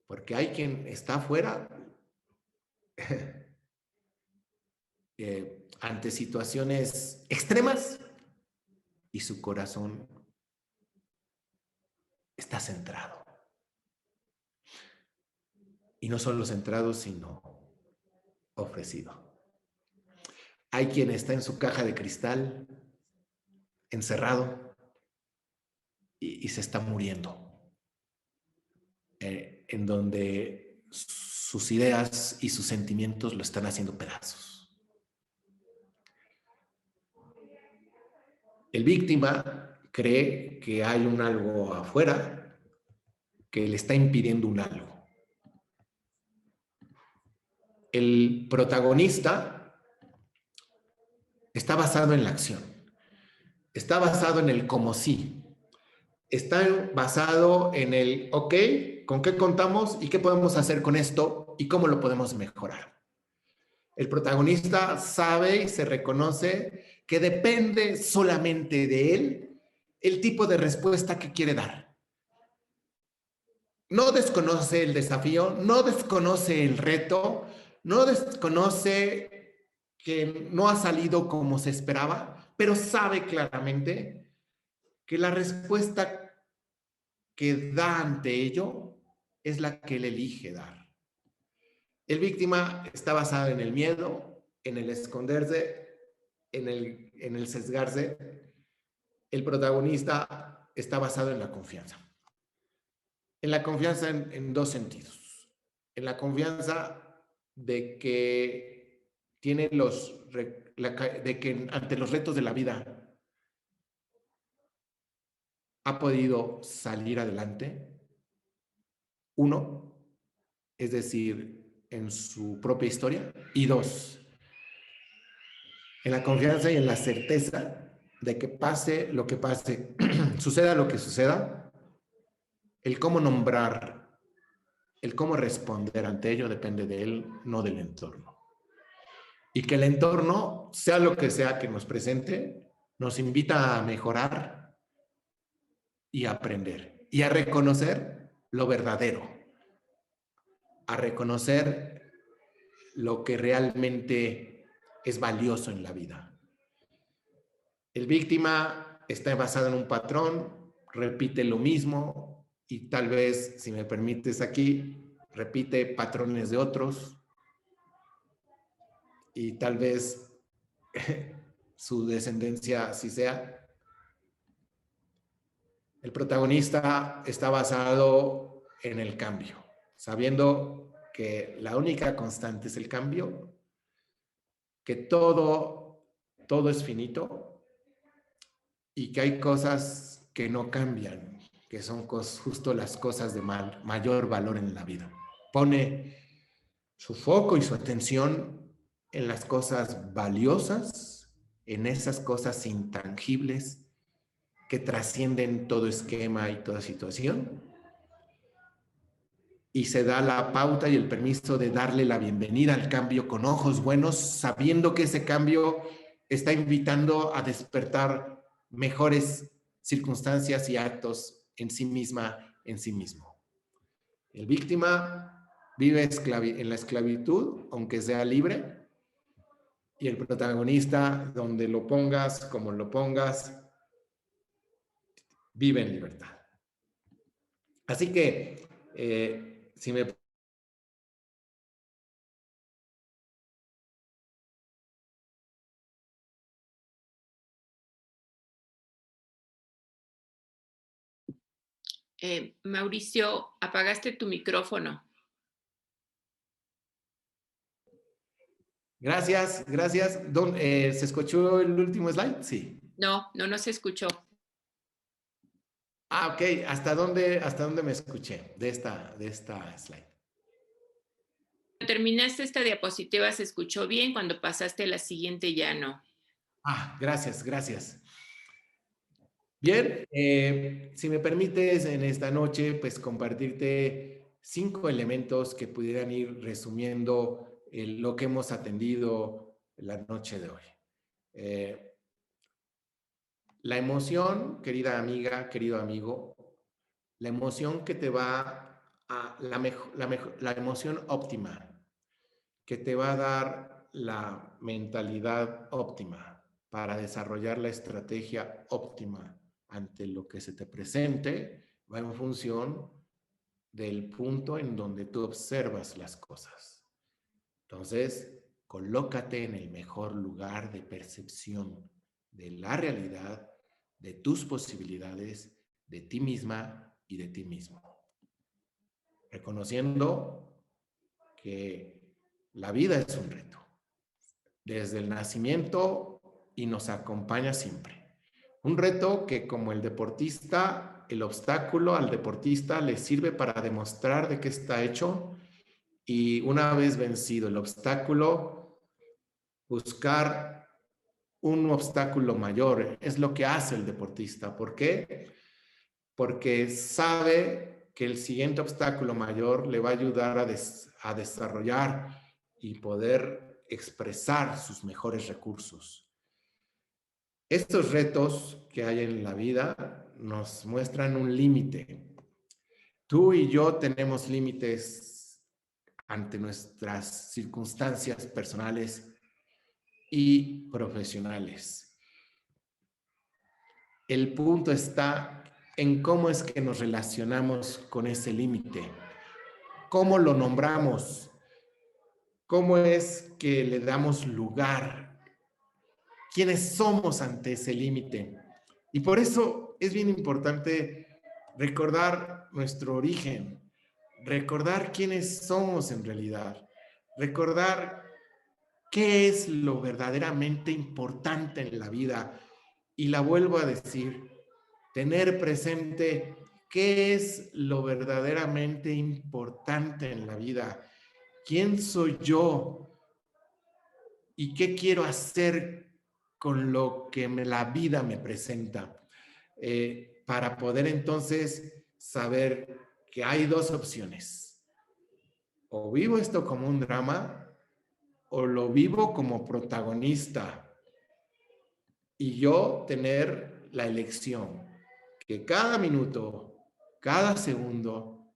Porque hay quien está afuera ante situaciones extremas y su corazón está centrado. Y no solo centrado, sino ofrecido. Hay quien está en su caja de cristal, encerrado, y se está muriendo. En donde sus ideas y sus sentimientos lo están haciendo pedazos. El víctima cree que hay un algo afuera que le está impidiendo un algo. El protagonista está basado en la acción, está basado en el como sí, está basado en el ok, ¿con qué contamos y qué podemos hacer con esto y cómo lo podemos mejorar? El protagonista sabe y se reconoce que depende solamente de él el tipo de respuesta que quiere dar. No desconoce el desafío, no desconoce el reto, no desconoce que no ha salido como se esperaba, pero sabe claramente que la respuesta que da ante ello es la que él elige dar. El víctima está basado en el miedo, en el esconderse, en el sesgarse. El protagonista está basado en la confianza. En la confianza en dos sentidos. En la confianza de que tiene de que ante los retos de la vida ha podido salir adelante. Uno, es decir, en su propia historia. Y dos, en la confianza y en la certeza de que pase lo que pase, suceda lo que suceda, el cómo nombrar, el cómo responder ante ello depende de él, no del entorno. Y que el entorno, sea lo que sea que nos presente, nos invita a mejorar y a aprender y a reconocer lo verdadero, a reconocer lo que realmente es valioso en la vida. El víctima está basado en un patrón, repite lo mismo y tal vez, si me permites aquí, repite patrones de otros y tal vez su descendencia así sea. El protagonista está basado en el cambio, sabiendo que la única constante es el cambio, que todo es finito y que hay cosas que no cambian, que son justo las cosas de mayor valor en la vida. Pone su foco y su atención en las cosas valiosas, en esas cosas intangibles que trascienden todo esquema y toda situación, y se da la pauta y el permiso de darle la bienvenida al cambio con ojos buenos, sabiendo que ese cambio está invitando a despertar mejores circunstancias y actos en sí misma, en sí mismo. El víctima vive en la esclavitud, aunque sea libre, y el protagonista, donde lo pongas, como lo pongas, vive en libertad. Así que, si me... Mauricio, apagaste tu micrófono. Gracias, gracias. ¿Se escuchó el último slide? Sí. No se escuchó. Ah, ok. ¿Hasta dónde me escuché de esta slide? Terminaste esta diapositiva, se escuchó bien. Cuando pasaste a la siguiente ya no. Ah, gracias, gracias. Bien, si me permites en esta noche, pues compartirte 5 elementos que pudieran ir resumiendo lo que hemos atendido la noche de hoy. La emoción, querida amiga, querido amigo, la emoción que te va a, la emoción óptima, que te va a dar la mentalidad óptima para desarrollar la estrategia óptima ante lo que se te presente, va en función del punto en donde tú observas las cosas. Entonces, colócate en el mejor lugar de percepción de la realidad, de tus posibilidades, de ti misma y de ti mismo. Reconociendo que la vida es un reto, desde el nacimiento y nos acompaña siempre. Un reto que, como el deportista, el obstáculo al deportista le sirve para demostrar de qué está hecho, y una vez vencido el obstáculo, buscar un obstáculo mayor. Es lo que hace el deportista. ¿Por qué? Porque sabe que el siguiente obstáculo mayor le va a ayudar a desarrollar y poder expresar sus mejores recursos. Estos retos que hay en la vida nos muestran un límite. Tú y yo tenemos límites ante nuestras circunstancias personales y profesionales. El punto está en cómo es que nos relacionamos con ese límite, cómo lo nombramos, cómo es que le damos lugar, quiénes somos ante ese límite. Y por eso es bien importante recordar nuestro origen, recordar quiénes somos en realidad, recordar qué es lo verdaderamente importante en la vida. Y la vuelvo a decir, tener presente qué es lo verdaderamente importante en la vida, quién soy yo y qué quiero hacer con lo que la vida me presenta, para poder entonces saber que hay dos opciones. O vivo esto como un drama o lo vivo como protagonista, y yo tener la elección que cada minuto, cada segundo,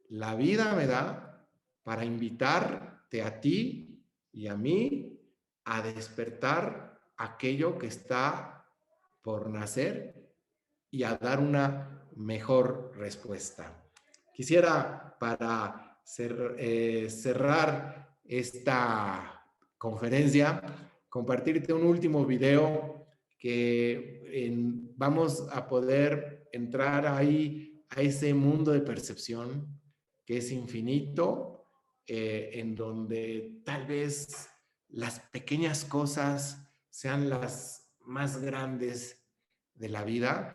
la vida me da para invitarte a ti y a mí a despertar aquello que está por nacer y a dar una mejor respuesta. Quisiera, para cerrar esta conferencia, compartirte un último video que vamos a poder entrar ahí a ese mundo de percepción que es infinito, en donde tal vez las pequeñas cosas sean las más grandes de la vida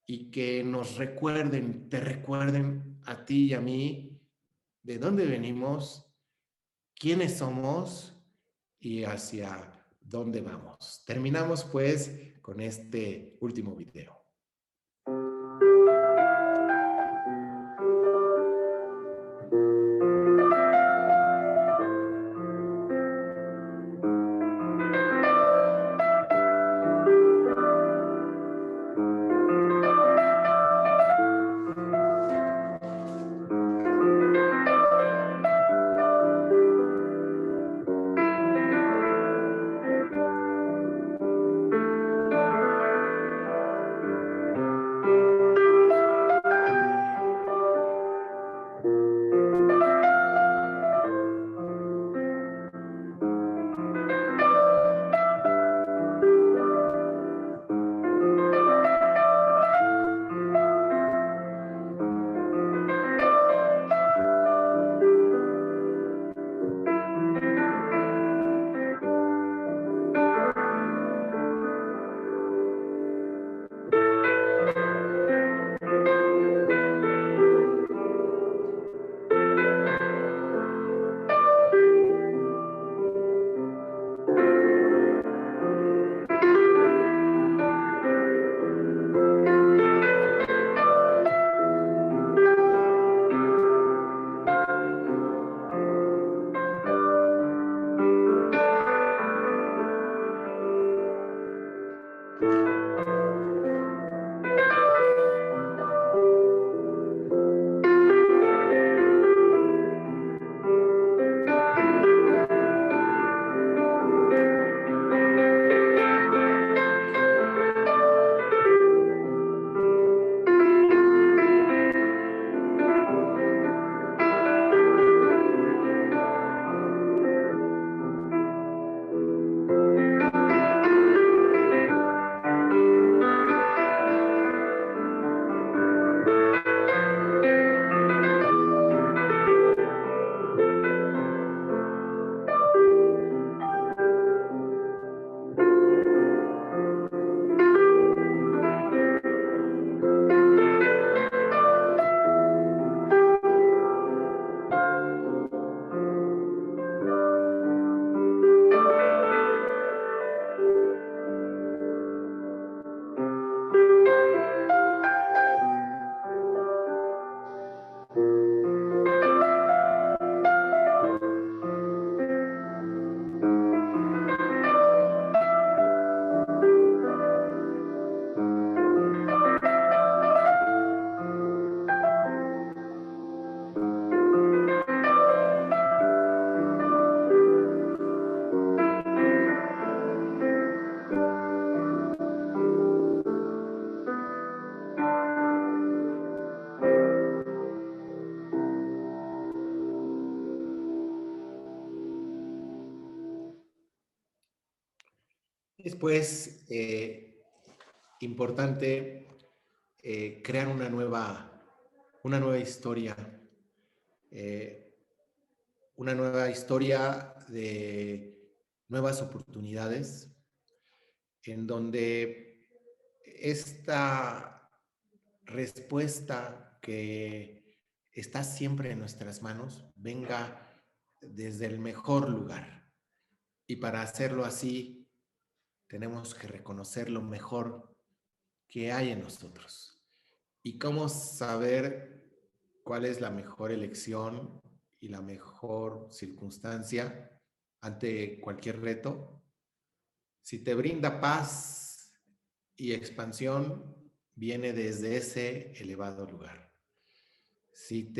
y que nos recuerden, te recuerden a ti y a mí de dónde venimos, quiénes somos y hacia dónde vamos. Terminamos pues con este último video. Después, importante crear una nueva historia, una nueva historia de nuevas oportunidades, en donde esta respuesta que está siempre en nuestras manos venga desde el mejor lugar. Y para hacerlo así, tenemos que reconocer lo mejor que hay en nosotros. ¿Y cómo saber cuál es la mejor elección y la mejor circunstancia ante cualquier reto? Si te brinda paz y expansión, viene desde ese elevado lugar. Si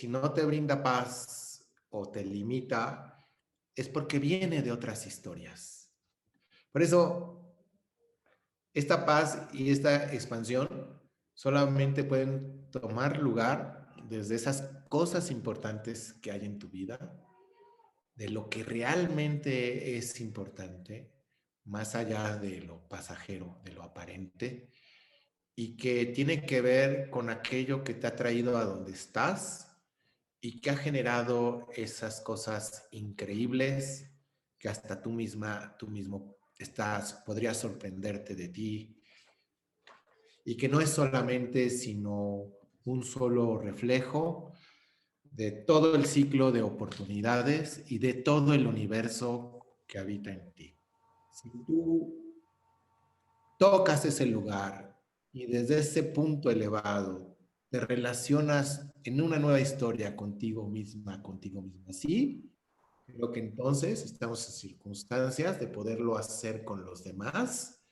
no te brinda paz o te limita, es porque viene de otras historias. Por eso, esta paz y esta expansión solamente pueden tomar lugar desde esas cosas importantes que hay en tu vida, de lo que realmente es importante, más allá de lo pasajero, de lo aparente, y que tiene que ver con aquello que te ha traído a donde estás y que ha generado esas cosas increíbles que hasta tú mismo podrías sorprenderte de ti, y que no es solamente sino un solo reflejo de todo el ciclo de oportunidades y de todo el universo que habita en ti. Si tú tocas ese lugar y desde ese punto elevado te relacionas en una nueva historia contigo misma, sí, creo que entonces estamos en circunstancias de poderlo hacer con los demás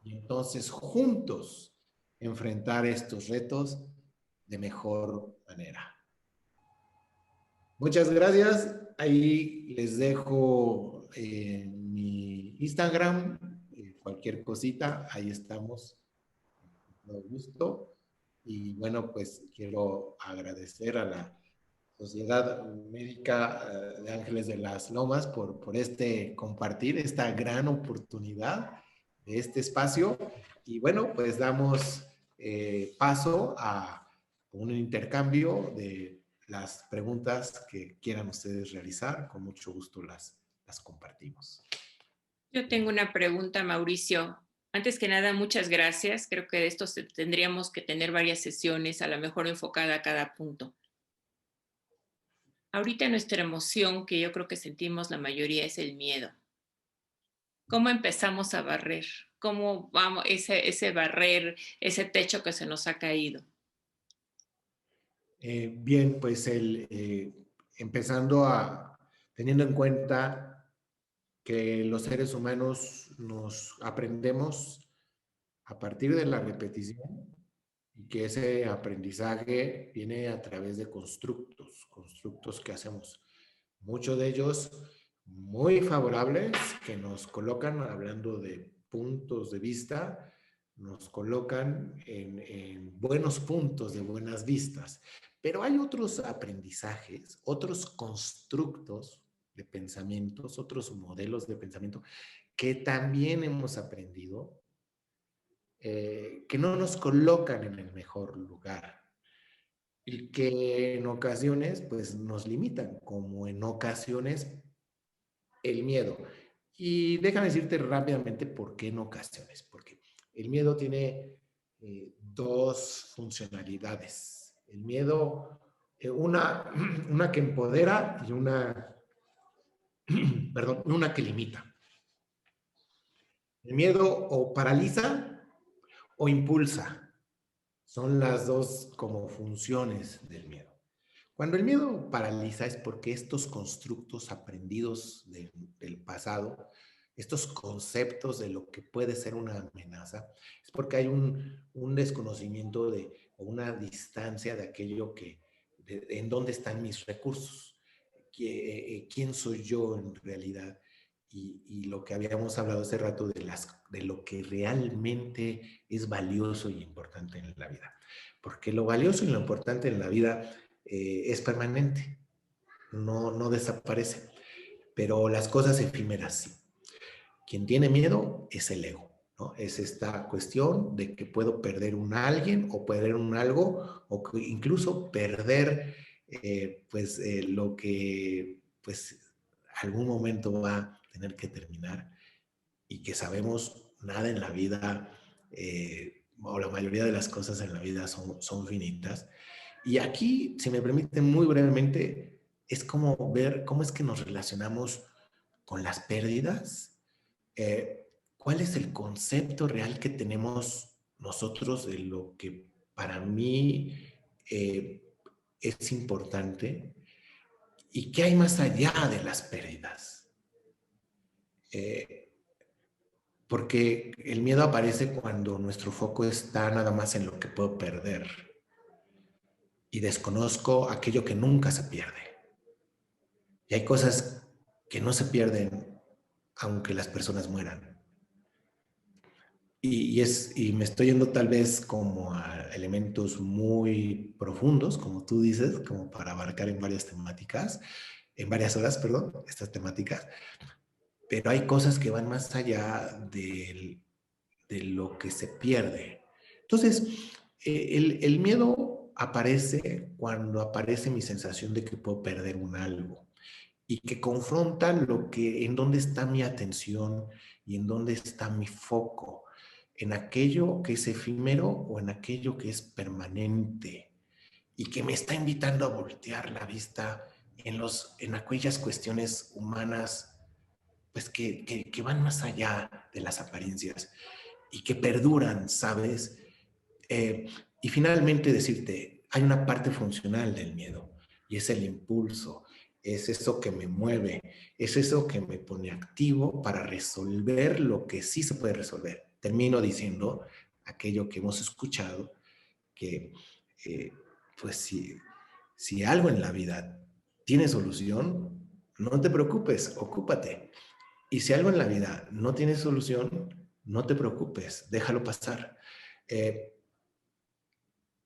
y entonces juntos enfrentar estos retos de mejor manera. Muchas gracias. Ahí les dejo mi Instagram. Cualquier cosita, ahí estamos. Con todo gusto. Y bueno, pues quiero agradecer a la Sociedad Médica de Ángeles de las Lomas por este compartir, esta gran oportunidad de este espacio. Y bueno, pues damos paso a un intercambio de las preguntas que quieran ustedes realizar. Con mucho gusto las compartimos. Yo tengo una pregunta, Mauricio. Antes que nada, muchas gracias. Creo que de esto tendríamos que tener varias sesiones, a lo mejor enfocada a cada punto. Ahorita nuestra emoción, que yo creo que sentimos la mayoría, es el miedo. ¿Cómo empezamos a barrer? ¿Cómo vamos ese barrer, ese techo que se nos ha caído? Bien, pues teniendo en cuenta que los seres humanos nos aprendemos a partir de la repetición y que ese aprendizaje viene a través de constructos que hacemos. Muchos de ellos muy favorables que nos colocan, hablando de puntos de vista, nos colocan en buenos puntos de buenas vistas. Pero hay otros aprendizajes, otros constructos de pensamientos, otros modelos de pensamiento que también hemos aprendido, que no nos colocan en el mejor lugar y que en ocasiones pues nos limitan, como en ocasiones el miedo. Y déjame decirte rápidamente por qué en ocasiones, porque el miedo tiene dos funcionalidades. El miedo, una que empodera y perdón, una que limita. El miedo o paraliza o impulsa. Son las dos como funciones del miedo. Cuando el miedo paraliza es porque estos constructos aprendidos del pasado, estos conceptos de lo que puede ser una amenaza, es porque hay un desconocimiento o una distancia de aquello en dónde están mis recursos, quién soy yo en realidad, y lo que habíamos hablado hace rato de lo que realmente es valioso y importante en la vida. Porque lo valioso y lo importante en la vida es permanente, no desaparece, pero las cosas efímeras sí. Quien tiene miedo es el ego, ¿no? Es esta cuestión de que puedo perder un alguien o perder un algo o incluso perder lo que pues algún momento va a tener que terminar y que sabemos nada en la vida o la mayoría de las cosas en la vida son finitas. Y aquí, si me permiten muy brevemente, es como ver cómo es que nos relacionamos con las pérdidas. ¿Cuál es el concepto real que tenemos nosotros de lo que para mí eh, es importante y qué hay más allá de las pérdidas? Eh, Porque el miedo aparece cuando nuestro foco está nada más en lo que puedo perder y desconozco aquello que nunca se pierde. Y hay cosas que no se pierden aunque las personas mueran. Y me estoy yendo tal vez como a elementos muy profundos, como tú dices, como para abarcar en varias temáticas, en varias horas, perdón, estas temáticas, pero hay cosas que van más allá de lo que se pierde. Entonces, el miedo aparece cuando aparece mi sensación de que puedo perder un algo y que confronta lo que, en dónde está mi atención y en dónde está mi foco, en aquello que es efímero o en aquello que es permanente y que me está invitando a voltear la vista en aquellas cuestiones humanas pues que van más allá de las apariencias y que perduran, ¿sabes? Y finalmente decirte, hay una parte funcional del miedo y es el impulso, es eso que me mueve, es eso que me pone activo para resolver lo que sí se puede resolver. Termino diciendo aquello que hemos escuchado, que eh, pues si algo en la vida tiene solución, no te preocupes, ocúpate. Y si algo en la vida no tiene solución, no te preocupes, déjalo pasar. Eh,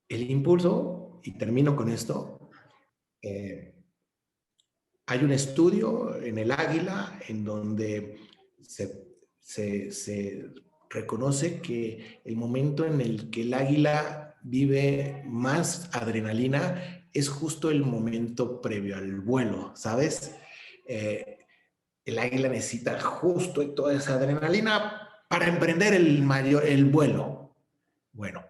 el impulso, y termino con esto, eh, hay un estudio en el águila en donde se reconoce que el momento en el que el águila vive más adrenalina es justo el momento previo al vuelo, ¿sabes? El águila necesita justo toda esa adrenalina para emprender el vuelo. Bueno,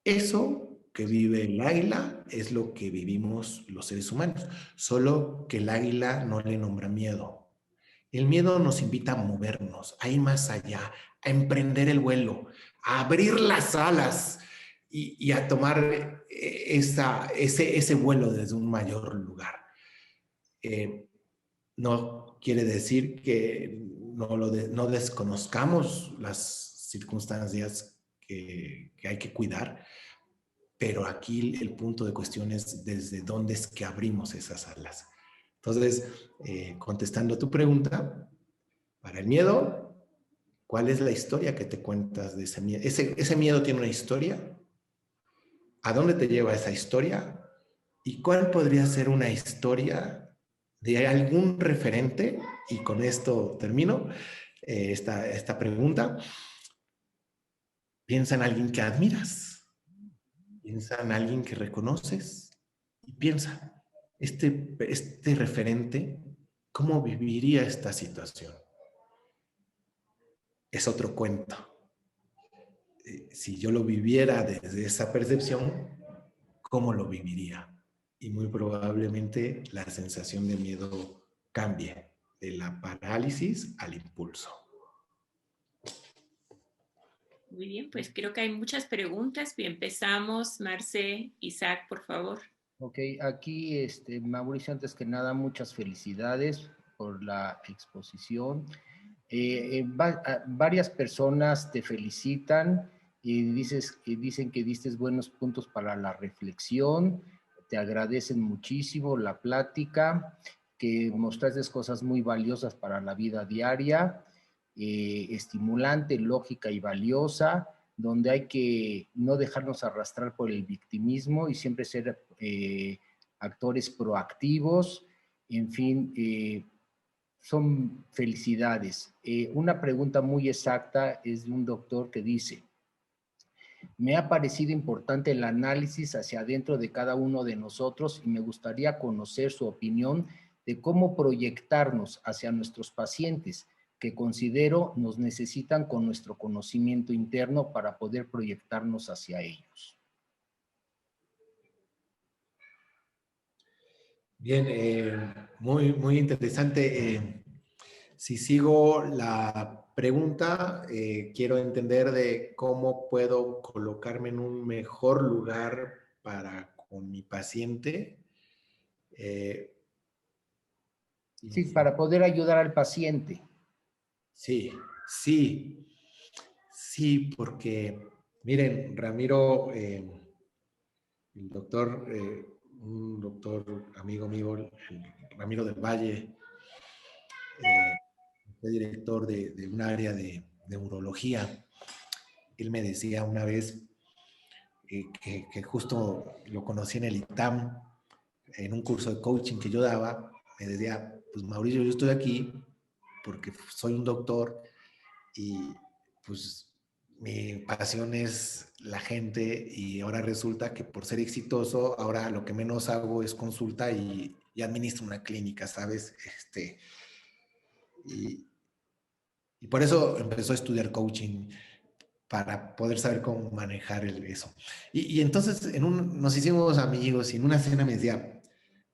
eso que vive el águila es lo que vivimos los seres humanos, solo que el águila no le nombra miedo. El miedo nos invita a movernos, a ir más allá, a emprender el vuelo, a abrir las alas y a tomar ese vuelo desde un mayor lugar. Eh, no quiere decir que no desconozcamos las circunstancias que hay que cuidar, pero aquí el punto de cuestión es desde dónde es que abrimos esas alas. Entonces, contestando a tu pregunta, para el miedo, ¿cuál es la historia que te cuentas de ese miedo? ¿Ese miedo tiene una historia? ¿A dónde te lleva esa historia? ¿Y cuál podría ser una historia de algún referente? Y con esto termino esta pregunta. Piensa en alguien que admiras, piensa en alguien que reconoces y piensa, este referente, ¿cómo viviría esta situación? Es otro cuento. Si yo lo viviera desde esa percepción, ¿cómo lo viviría? Y muy probablemente la sensación de miedo cambie de la parálisis al impulso. Muy bien, pues creo que hay muchas preguntas. Bien, empezamos. Marce, Isaac, por favor. Ok, aquí, Mauricio, antes que nada, muchas felicidades por la exposición. Varias personas te felicitan y dicen que diste buenos puntos para la reflexión, te agradecen muchísimo la plática, que mostraste cosas muy valiosas para la vida diaria, estimulante, lógica y valiosa, donde hay que no dejarnos arrastrar por el victimismo y siempre ser actores proactivos. En fin, son felicidades. Una pregunta muy exacta es de un doctor que dice: me ha parecido importante el análisis hacia adentro de cada uno de nosotros y me gustaría conocer su opinión de cómo proyectarnos hacia nuestros pacientes. que considero nos necesitan con nuestro conocimiento interno para poder proyectarnos hacia ellos. Bien, muy interesante. Si sigo la pregunta, quiero entender de cómo puedo colocarme en un mejor lugar para con mi paciente. Sí, para poder ayudar al paciente. Sí, porque miren, Ramiro, el doctor, un doctor amigo mío, Ramiro del Valle, fue director de un área de neurología. Él me decía una vez que justo lo conocí en el ITAM, en un curso de coaching que yo daba, me decía, pues Mauricio, yo estoy aquí porque soy un doctor y pues mi pasión es la gente y ahora resulta que por ser exitoso, ahora lo que menos hago es consulta y administro una clínica, ¿sabes? Y, y por eso empezó a estudiar coaching, para poder saber cómo manejar eso. Y entonces nos hicimos amigos y en una cena me decía,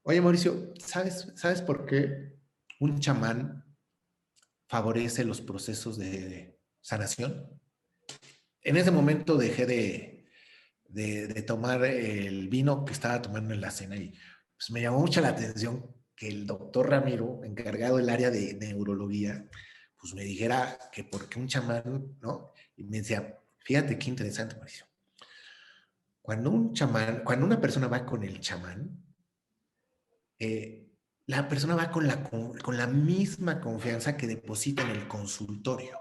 oye Mauricio, ¿sabes por qué un chamán favorece los procesos de sanación? En ese momento dejé de tomar el vino que estaba tomando en la cena y pues me llamó mucho la atención que el doctor Ramiro, encargado del área de neurología, pues me dijera que porque un chamán, ¿no? Y me decía, fíjate qué interesante, Mauricio. Cuando una persona va con el chamán, la persona va con la misma confianza que deposita en el consultorio.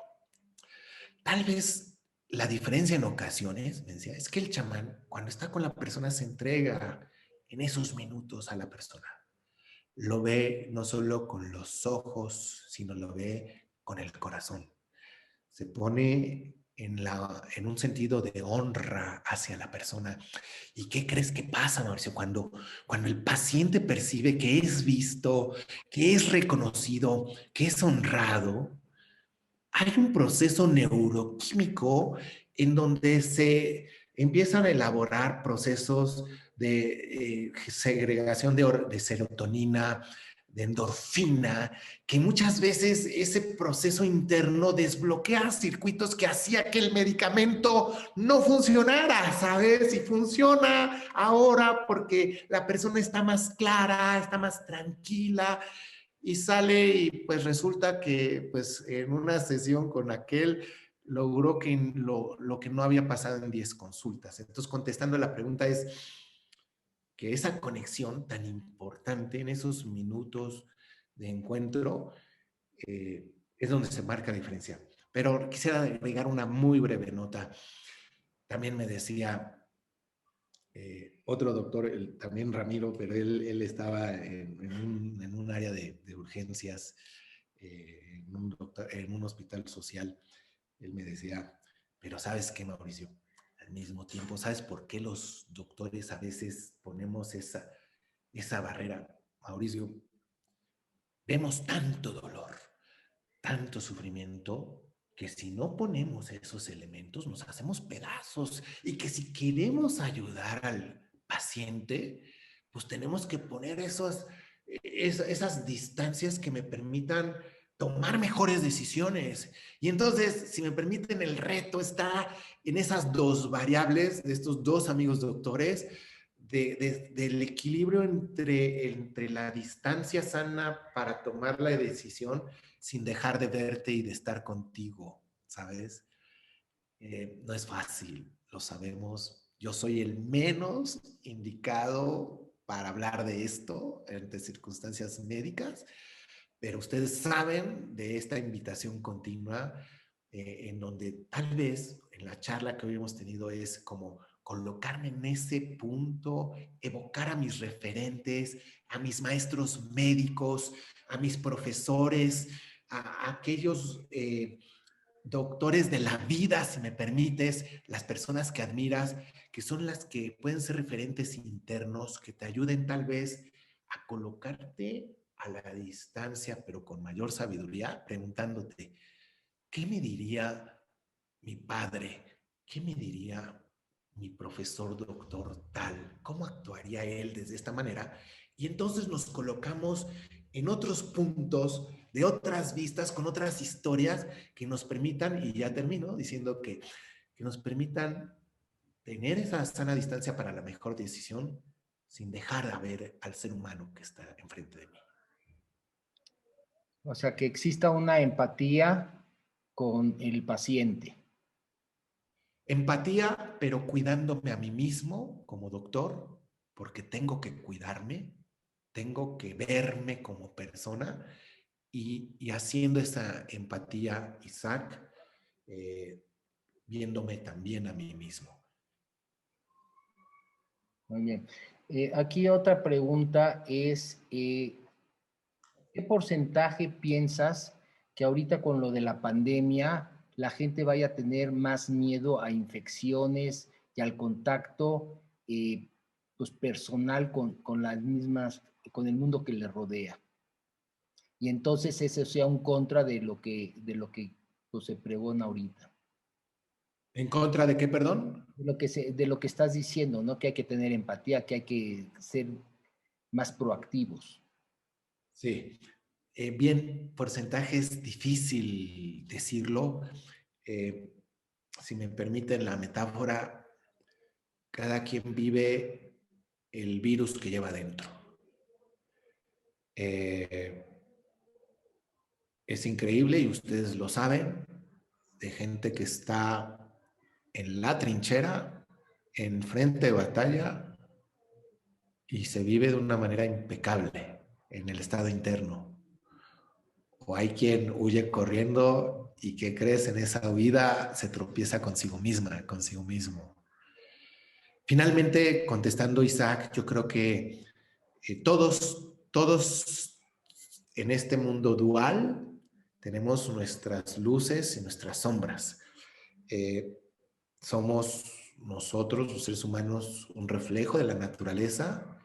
Tal vez la diferencia en ocasiones, me decía, es que el chamán, cuando está con la persona, se entrega en esos minutos a la persona. Lo ve no solo con los ojos, sino lo ve con el corazón. Se pone en un sentido de honra hacia la persona. ¿Y qué crees que pasa, Mauricio? Cuando el paciente percibe que es visto, que es reconocido, que es honrado, hay un proceso neuroquímico en donde se empiezan a elaborar procesos de segregación de serotonina, de endorfina, que muchas veces ese proceso interno desbloquea circuitos que hacía que el medicamento no funcionara, ¿sabes? Y funciona ahora porque la persona está más clara, está más tranquila, y sale y pues resulta que pues en una sesión con aquel logró que lo que no había pasado en 10 consultas. Entonces, contestando la pregunta es que esa conexión tan importante en esos minutos de encuentro es donde se marca la diferencia. Pero quisiera agregar una muy breve nota. También me decía otro doctor, también Ramiro, pero él estaba en un área de urgencias, en un hospital social. Él me decía, pero ¿sabes qué, Mauricio? Al mismo tiempo, ¿sabes por qué los doctores a veces ponemos esa barrera? Mauricio, vemos tanto dolor, tanto sufrimiento, que si no ponemos esos elementos nos hacemos pedazos y que si queremos ayudar al paciente, pues tenemos que poner esas distancias que me permitan tomar mejores decisiones. Y entonces, si me permiten, el reto está en esas dos variables de estos dos amigos doctores, del equilibrio entre la distancia sana para tomar la decisión sin dejar de verte y de estar contigo, ¿sabes? No es fácil, lo sabemos. Yo soy el menos indicado para hablar de esto ante circunstancias médicas, pero ustedes saben de esta invitación continua en donde tal vez en la charla que hoy hemos tenido es como colocarme en ese punto, evocar a mis referentes, a mis maestros médicos, a mis profesores, a aquellos doctores de la vida, si me permites, las personas que admiras, que son las que pueden ser referentes internos, que te ayuden tal vez a colocarte a la distancia, pero con mayor sabiduría, preguntándote, ¿qué me diría mi padre? ¿Qué me diría mi profesor doctor tal? ¿Cómo actuaría él desde esta manera? Y entonces nos colocamos en otros puntos, de otras vistas, con otras historias que nos permitan, y ya termino diciendo que nos permitan tener esa sana distancia para la mejor decisión sin dejar de ver al ser humano que está enfrente de mí. O sea, que exista una empatía con el paciente. Empatía, pero cuidándome a mí mismo como doctor, porque tengo que cuidarme, tengo que verme como persona y haciendo esa empatía, Isaac, eh, viéndome también a mí mismo. Muy bien. Aquí otra pregunta es, ¿qué porcentaje piensas que ahorita con lo de la pandemia la gente vaya a tener más miedo a infecciones y al contacto pues personal con las mismas, con el mundo que le rodea? Y entonces eso sea un contra de lo que pues, se pregona ahorita. ¿En contra de qué, perdón? De lo que estás diciendo, ¿no? Que hay que tener empatía, que hay que ser más proactivos. Sí. Bien, porcentaje es difícil decirlo. Eh, si me permiten la metáfora, cada quien vive el virus que lleva dentro. Eh, es increíble y ustedes lo saben, de gente que está en la trinchera, en frente de batalla y se vive de una manera impecable en el estado interno. O hay quien huye corriendo y que crees en esa huida se tropieza consigo misma, consigo mismo. Finalmente, contestando Isaac, yo creo que todos en este mundo dual tenemos nuestras luces y nuestras sombras. Eh, somos nosotros, los seres humanos, un reflejo de la naturaleza.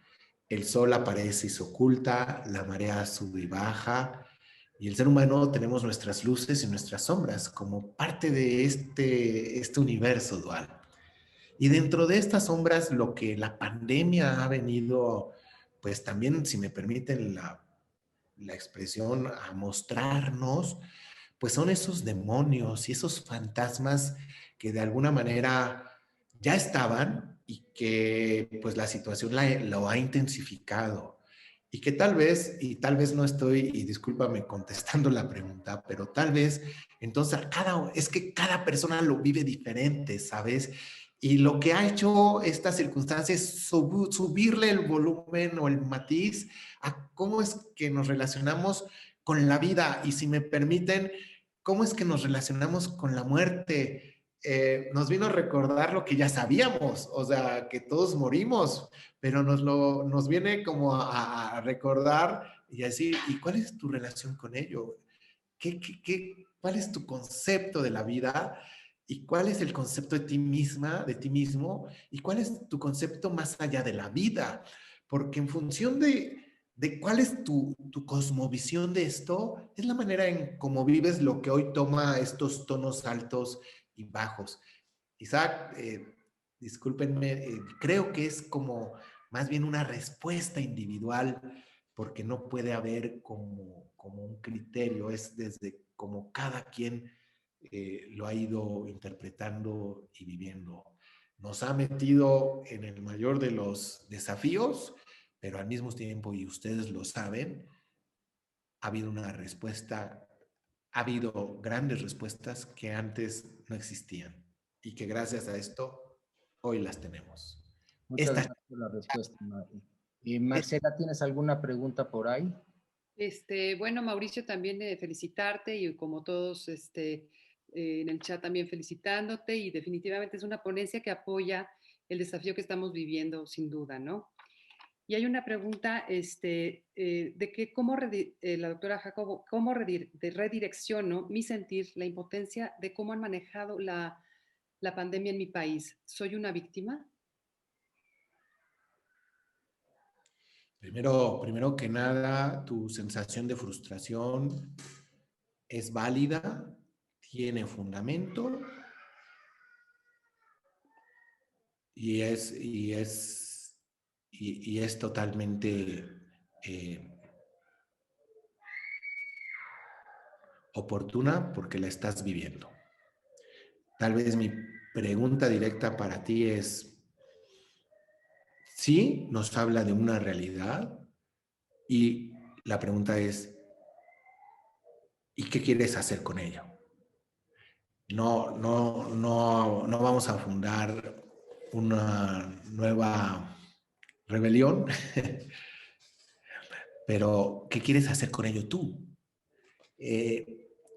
El sol aparece y se oculta, la marea sube y baja, y el ser humano tenemos nuestras luces y nuestras sombras como parte de este universo dual. Y dentro de estas sombras, lo que la pandemia ha venido, pues también, si me permiten la expresión, a mostrarnos, pues son esos demonios y esos fantasmas que de alguna manera ya estaban y que pues la situación lo ha intensificado. Y que y tal vez no estoy, y discúlpame contestando la pregunta, pero tal vez entonces es que cada persona lo vive diferente, ¿sabes? Y lo que ha hecho esta circunstancia es subirle el volumen o el matiz a cómo es que nos relacionamos con la vida. Y si me permiten, cómo es que nos relacionamos con la muerte. Nos vino a recordar lo que ya sabíamos, o sea, que todos morimos, pero nos viene como a recordar y a decir, ¿y cuál es tu relación con ello? ¿Cuál es tu concepto de la vida? ¿Y cuál es el concepto de ti misma, de ti mismo? ¿Y cuál es tu concepto más allá de la vida? Porque en función de cuál es tu cosmovisión de esto, es la manera en cómo vives lo que hoy toma estos tonos altos y bajos. Isaac, discúlpenme, creo que es como más bien una respuesta individual, porque no puede haber como un criterio, es desde como cada quien lo ha ido interpretando y viviendo. Nos ha metido en el mayor de los desafíos, pero al mismo tiempo, y ustedes lo saben, ha habido una respuesta, ha habido grandes respuestas que antes no existían y que gracias a esto hoy las tenemos. Muchas Esta, gracias por la respuesta, Mari. Marcela, ¿tienes alguna pregunta por ahí? Bueno, Mauricio, también felicitarte y como todos en el chat también felicitándote y definitivamente es una ponencia que apoya el desafío que estamos viviendo sin duda, ¿no? Y hay una pregunta de que la doctora Jacobo, ¿cómo redirecciono mi sentir, la impotencia de cómo han manejado la pandemia en mi país? ¿Soy una víctima? Primero que nada, tu sensación de frustración es válida, tiene fundamento y es totalmente oportuna porque la estás viviendo. Tal vez mi pregunta directa para ti es, sí, nos habla de una realidad y la pregunta es, ¿y qué quieres hacer con ello? No vamos a fundar una nueva rebelión, pero ¿qué quieres hacer con ello tú?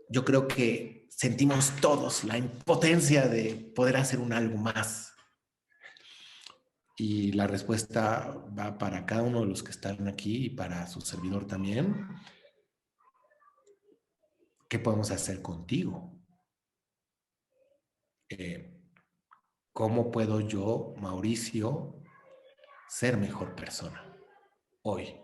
Yo creo que sentimos todos la impotencia de poder hacer un algo más. Y la respuesta va para cada uno de los que están aquí y para su servidor también. ¿Qué podemos hacer contigo? ¿Cómo puedo yo, Mauricio, ser mejor persona hoy?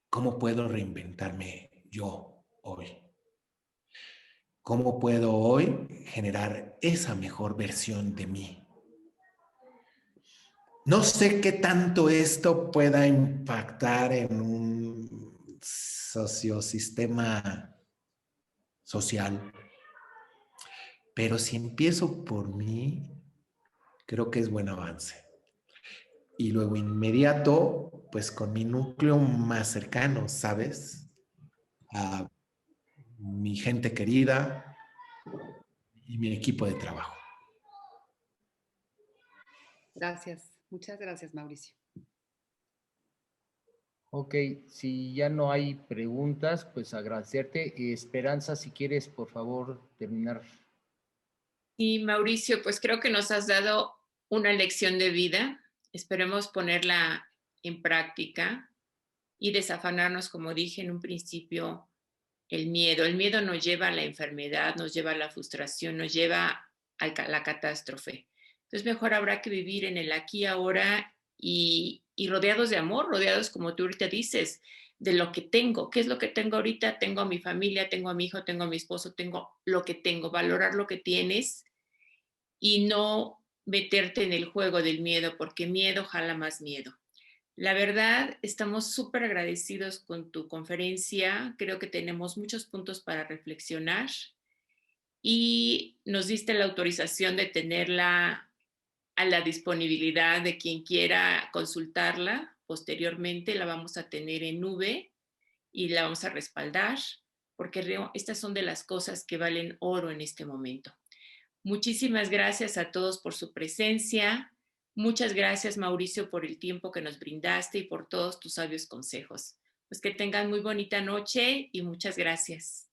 ¿Cómo puedo reinventarme yo hoy? ¿Cómo puedo hoy generar esa mejor versión de mí? No sé qué tanto esto pueda impactar en un sociosistema social, pero si empiezo por mí, creo que es buen avance. Y luego inmediato, pues con mi núcleo más cercano, ¿sabes? A mi gente querida y mi equipo de trabajo. Gracias, muchas gracias, Mauricio. Ok, si ya no hay preguntas, pues agradecerte. Esperanza, si quieres, por favor, terminar. Y Mauricio, pues creo que nos has dado una lección de vida. Esperemos ponerla en práctica y desafanarnos, como dije en un principio, el miedo. El miedo nos lleva a la enfermedad, nos lleva a la frustración, nos lleva a la catástrofe. Entonces mejor habrá que vivir en el aquí y ahora y rodeados de amor, rodeados, como tú ahorita dices, de lo que tengo. ¿Qué es lo que tengo ahorita? Tengo a mi familia, tengo a mi hijo, tengo a mi esposo, tengo lo que tengo. Valorar lo que tienes y no meterte en el juego del miedo, porque miedo jala más miedo. La verdad, estamos súper agradecidos con tu conferencia. Creo que tenemos muchos puntos para reflexionar y nos diste la autorización de tenerla a la disponibilidad de quien quiera consultarla. Posteriormente la vamos a tener en nube y la vamos a respaldar porque estas son de las cosas que valen oro en este momento. Muchísimas gracias a todos por su presencia. Muchas gracias, Mauricio, por el tiempo que nos brindaste y por todos tus sabios consejos. Pues que tengan muy bonita noche y muchas gracias.